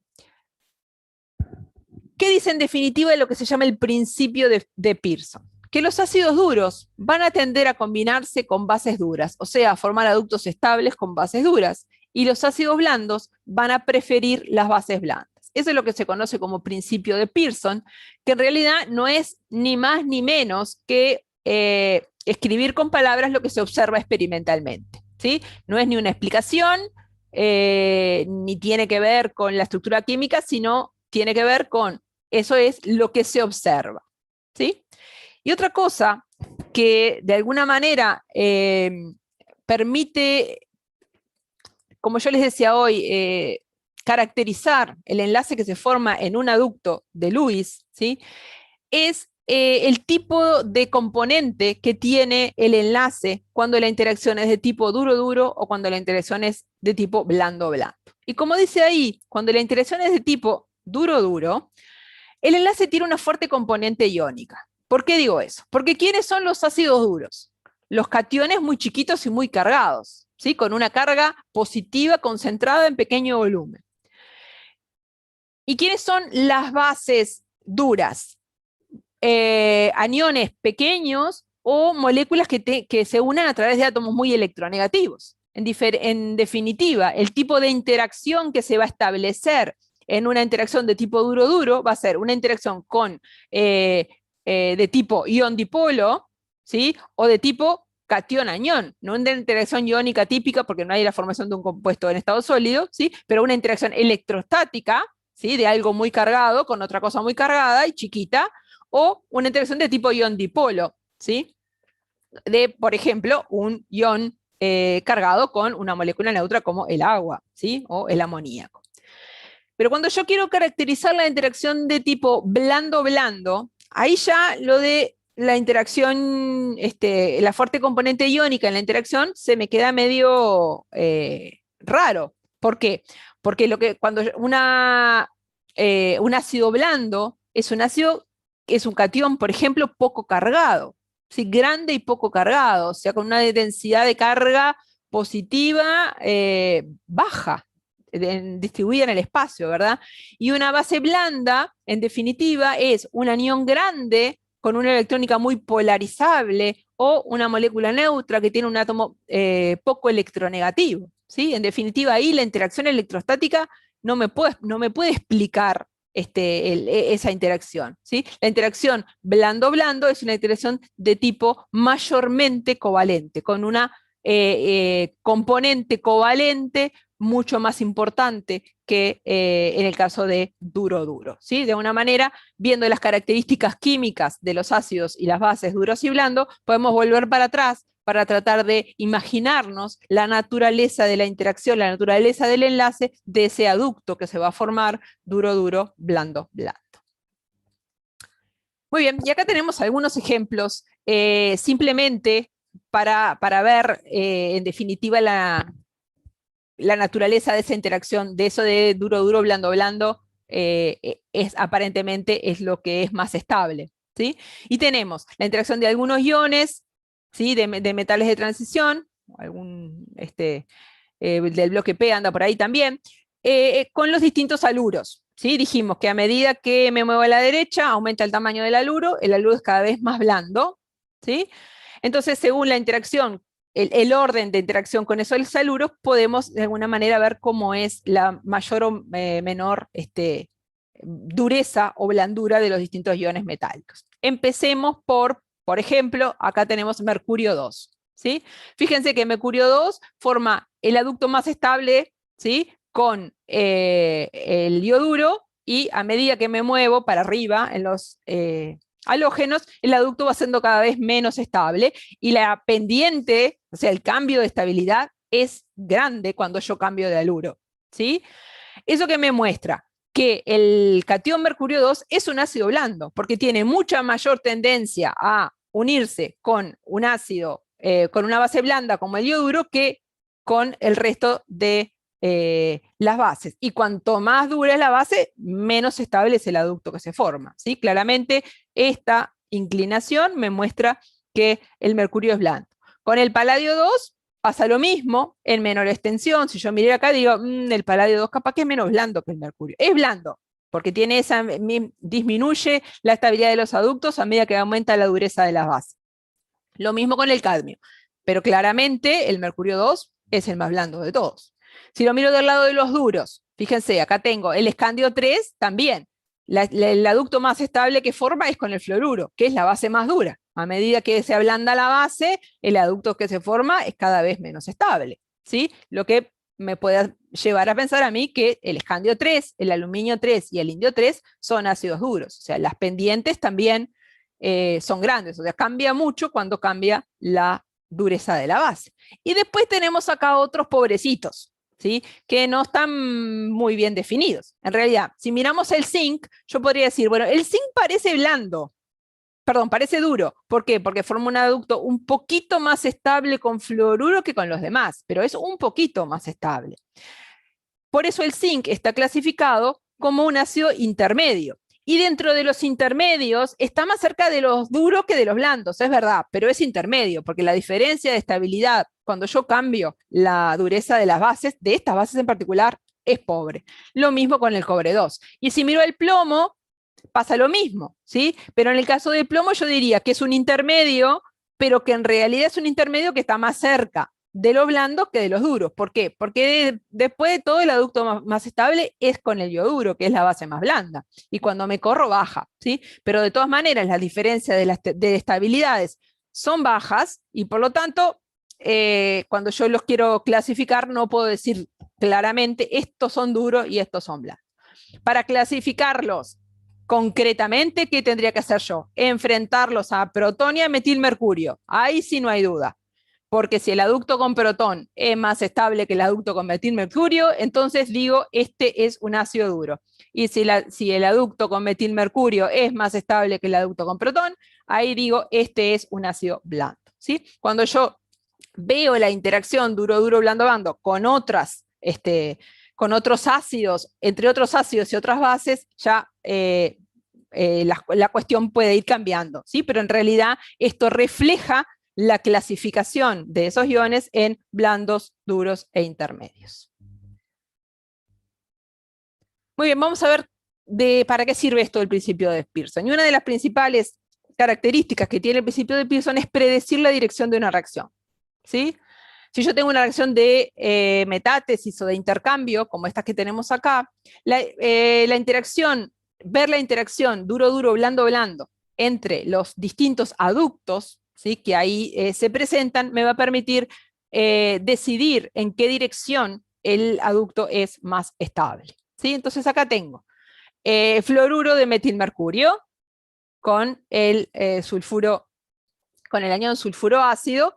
A: ¿Qué dice en definitiva de lo que se llama el principio de Pearson? Que los ácidos duros van a tender a combinarse con bases duras, o sea, a formar adductos estables con bases duras, y los ácidos blandos van a preferir las bases blandas. Eso es lo que se conoce como principio de Pearson, que en realidad no es ni más ni menos que escribir con palabras lo que se observa experimentalmente. ¿Sí? No es ni una explicación, ni tiene que ver con la estructura química, sino tiene que ver con, eso es lo que se observa. ¿Sí? Y otra cosa que de alguna manera permite, como yo les decía hoy, caracterizar el enlace que se forma en un adducto de Lewis, ¿sí? Es el tipo de componente que tiene el enlace cuando la interacción es de tipo duro-duro o cuando la interacción es de tipo blando-blando. Y como dice ahí, cuando la interacción es de tipo duro-duro, el enlace tiene una fuerte componente iónica. ¿Por qué digo eso? Porque ¿quiénes son los ácidos duros? Los cationes muy chiquitos y muy cargados, ¿sí? Con una carga positiva concentrada en pequeño volumen. ¿Y quiénes son las bases duras? Aniones pequeños o moléculas que se unen a través de átomos muy electronegativos. En definitiva, el tipo de interacción que se va a establecer en una interacción de tipo duro-duro va a ser una interacción con de tipo ion dipolo, ¿sí? O de tipo cation-anión, no una interacción iónica típica porque no hay la formación de un compuesto en estado sólido, ¿sí? Pero una interacción electrostática, ¿sí? De algo muy cargado con otra cosa muy cargada y chiquita, o una interacción de tipo ion-dipolo, ¿sí? De, por ejemplo, un ion cargado con una molécula neutra como el agua, ¿sí? O el amoníaco. Pero cuando yo quiero caracterizar la interacción de tipo blando-blando, ahí ya lo de la interacción, la fuerte componente iónica en la interacción se me queda medio raro. ¿Por qué? Porque cuando un ácido blando es un ácido que es un catión, por ejemplo, poco cargado, ¿sí? Grande y poco cargado, o sea, con una densidad de carga positiva baja, distribuida en el espacio, ¿verdad? Y una base blanda, en definitiva, es un anión grande con una electrónica muy polarizable o una molécula neutra que tiene un átomo poco electronegativo, ¿sí? En definitiva, ahí la interacción electrostática no me puede explicar esa interacción, ¿sí? La interacción blando-blando es una interacción de tipo mayormente covalente, con una componente covalente mucho más importante que en el caso de duro-duro, ¿sí? De una manera, viendo las características químicas de los ácidos y las bases duros y blandos, podemos volver para atrás para tratar de imaginarnos la naturaleza de la interacción, la naturaleza del enlace de ese aducto que se va a formar duro-duro, blando-blando. Muy bien, y acá tenemos algunos ejemplos, simplemente para ver en definitiva la naturaleza de esa interacción, de eso de duro-duro, blando-blando, aparentemente es lo que es más estable, ¿sí? Y tenemos la interacción de algunos iones, ¿sí? de metales de transición, algún, del bloque P anda por ahí también, con los distintos aluros, ¿sí? Dijimos que a medida que me muevo a la derecha, aumenta el tamaño del aluro es cada vez más blando, ¿sí? Entonces, según la interacción, el orden de interacción con esos aluros, podemos de alguna manera ver cómo es la mayor o menor dureza o blandura de los distintos iones metálicos. Empecemos por ejemplo, acá tenemos mercurio 2, ¿sí? Fíjense que mercurio 2 forma el aducto más estable, ¿sí? Con el ioduro, y a medida que me muevo para arriba en los halógenos, el aducto va siendo cada vez menos estable, y la pendiente, o sea, el cambio de estabilidad es grande cuando yo cambio de aluro, ¿sí? ¿Eso qué me muestra? Que el catión mercurio 2 es un ácido blando, porque tiene mucha mayor tendencia a unirse con un ácido, con una base blanda como el ioduro, que con el resto de las bases. Y cuanto más dura es la base, menos estable es el aducto que se forma, ¿sí? Claramente esta inclinación me muestra que el mercurio es blando. Con el paladio 2 pasa lo mismo, en menor extensión. Si yo miré acá, digo, el paladio 2 capaz que es menos blando que el mercurio. Es blando, porque disminuye la estabilidad de los aductos a medida que aumenta la dureza de las bases. Lo mismo con el cadmio, pero claramente el mercurio 2 es el más blando de todos. Si lo miro del lado de los duros, fíjense, acá tengo el escandio 3 también. El aducto más estable que forma es con el fluoruro, que es la base más dura. A medida que se ablanda la base, el aducto que se forma es cada vez menos estable, ¿sí? Lo que me puede llevar a pensar a mí que el escandio 3, el aluminio 3 y el indio 3 son ácidos duros. O sea, las pendientes también son grandes. O sea, cambia mucho cuando cambia la dureza de la base. Y después tenemos acá otros pobrecitos, ¿sí? Que no están muy bien definidos. En realidad, si miramos el zinc, yo podría decir, bueno, el zinc parece blando, perdón, parece duro. ¿Por qué? Porque forma un aducto un poquito más estable con fluoruro que con los demás, pero es un poquito más estable. Por eso el zinc está clasificado como un ácido intermedio. Y dentro de los intermedios está más cerca de los duros que de los blandos, es verdad, pero es intermedio, porque la diferencia de estabilidad cuando yo cambio la dureza de las bases, de estas bases en particular, es pobre. Lo mismo con el cobre 2. Y si miro el plomo, pasa lo mismo, ¿sí? Pero en el caso del plomo yo diría que es un intermedio, pero que en realidad es un intermedio que está más cerca de los blandos que de los duros. ¿Por qué? Porque después de todo el aducto más estable es con el ioduro, que es la base más blanda, y cuando me corro baja, ¿sí? Pero de todas maneras la diferencia de estabilidades son bajas y por lo tanto, cuando yo los quiero clasificar no puedo decir claramente estos son duros y estos son blandos. Para clasificarlos concretamente, ¿qué tendría que hacer yo? Enfrentarlos a protón y a metilmercurio. Ahí sí no hay duda. Porque si el aducto con protón es más estable que el aducto con metilmercurio, entonces digo, este es un ácido duro. Y si el aducto con metilmercurio es más estable que el aducto con protón, ahí digo, este es un ácido blando, ¿sí? Cuando yo veo la interacción duro-duro, blando-blando con otros ácidos, entre otros ácidos y otras bases, ya la cuestión puede ir cambiando, ¿sí? Pero en realidad esto refleja la clasificación de esos iones en blandos, duros e intermedios. Muy bien, vamos a ver para qué sirve esto del principio de Pearson. Y una de las principales características que tiene el principio de Pearson es predecir la dirección de una reacción, ¿sí? Si yo tengo una reacción de metátesis o de intercambio, como estas que tenemos acá, ver la interacción duro-duro, blando-blando entre los distintos aductos, ¿sí? Que ahí se presentan, me va a permitir decidir en qué dirección el aducto es más estable, ¿sí? Entonces acá tengo fluoruro de metilmercurio con el anión sulfuro ácido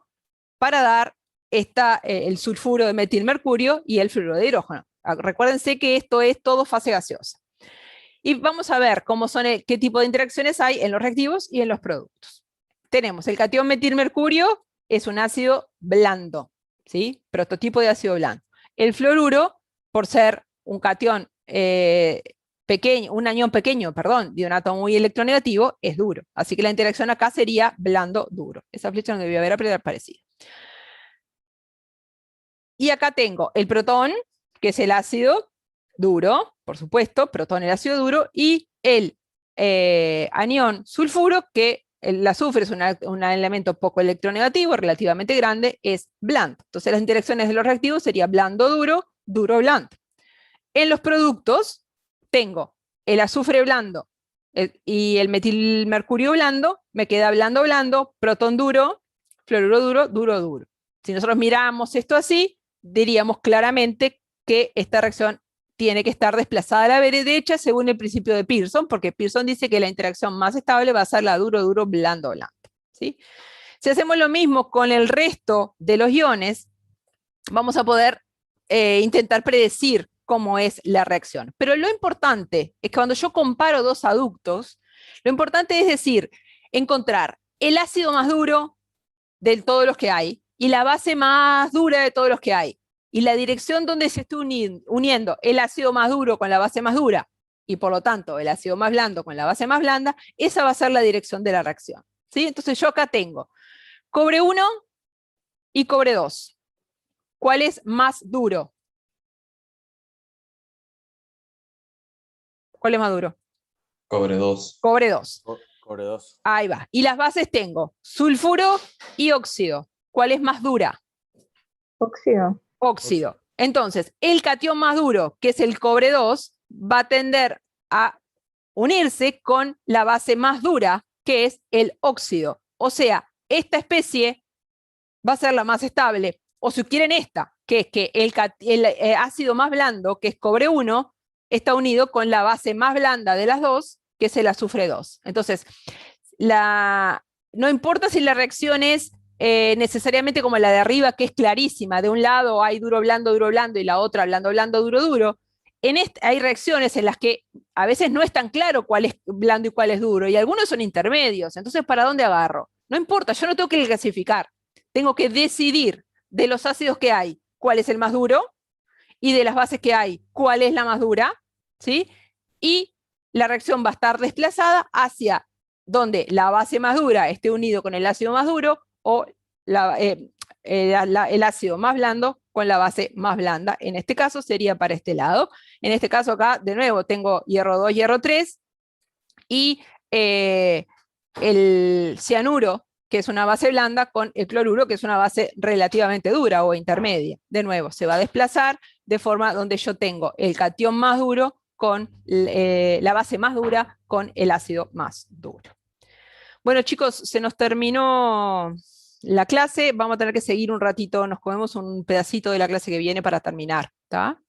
A: para dar el sulfuro de metilmercurio y el fluoruro de hidrógeno. Recuérdense que esto es todo fase gaseosa. Y vamos a ver qué tipo de interacciones hay en los reactivos y en los productos. Tenemos el catión metilmercurio, es un ácido blando, ¿sí? Prototipo de ácido blando. El fluoruro, por ser un catión pequeño, un anión pequeño, perdón, de un átomo muy electronegativo, es duro. Así que la interacción acá sería blando-duro. Esa flecha no debió haber aparecido. Y acá tengo el protón, que es el ácido duro, por supuesto, protón el ácido duro, y el anión sulfuro, que el azufre es un elemento poco electronegativo, relativamente grande, es blando. Entonces las interacciones de los reactivos sería blando-duro, duro-blando. En los productos tengo el azufre blando y el metilmercurio blando, me queda blando-blando, protón duro, fluoruro duro, duro-duro. Si nosotros miramos esto así, diríamos claramente que esta reacción tiene que estar desplazada a la derecha según el principio de Pearson, porque Pearson dice que la interacción más estable va a ser la duro-duro, blando-blando, ¿sí? Si hacemos lo mismo con el resto de los iones, vamos a poder intentar predecir cómo es la reacción. Pero lo importante es que cuando yo comparo dos aductos, lo importante es encontrar el ácido más duro de todos los que hay y la base más dura de todos los que hay. Y la dirección donde se está uniendo el ácido más duro con la base más dura, y por lo tanto el ácido más blando con la base más blanda, esa va a ser la dirección de la reacción, ¿sí? Entonces yo acá tengo cobre 1 y cobre 2. ¿Cuál es más duro? ¿Cuál es más duro?
F: Cobre 2.
A: Cobre 2.
K: Cobre 2.
A: Ahí va. Y las bases tengo sulfuro y óxido. ¿Cuál es más dura?
E: Óxido.
A: Óxido. Entonces, el catión más duro, que es el cobre 2, va a tender a unirse con la base más dura, que es el óxido. O sea, esta especie va a ser la más estable. O si quieren esta, que es que el ácido más blando, que es cobre 1, está unido con la base más blanda de las dos, que es el azufre 2. Entonces, no importa si la reacción es necesariamente como la de arriba, que es clarísima, de un lado hay duro, blando, y la otra blando, blando, duro, duro. Hay reacciones en las que a veces no es tan claro cuál es blando y cuál es duro, y algunos son intermedios. Entonces, ¿para dónde agarro? No importa, yo no tengo que clasificar. Tengo que decidir de los ácidos que hay cuál es el más duro, y de las bases que hay cuál es la más dura, ¿sí? Y la reacción va a estar desplazada hacia donde la base más dura esté unido con el ácido más duro, o el ácido más blando con la base más blanda. En este caso sería para este lado. En este caso acá, de nuevo, tengo hierro 2, hierro 3, y el cianuro, que es una base blanda, con el cloruro, que es una base relativamente dura o intermedia. De nuevo, se va a desplazar de forma donde yo tengo el catión más duro con la base más dura con el ácido más duro. Bueno, chicos, se nos terminó la clase. Vamos a tener que seguir un ratito. Nos comemos un pedacito de la clase que viene para terminar, ¿está?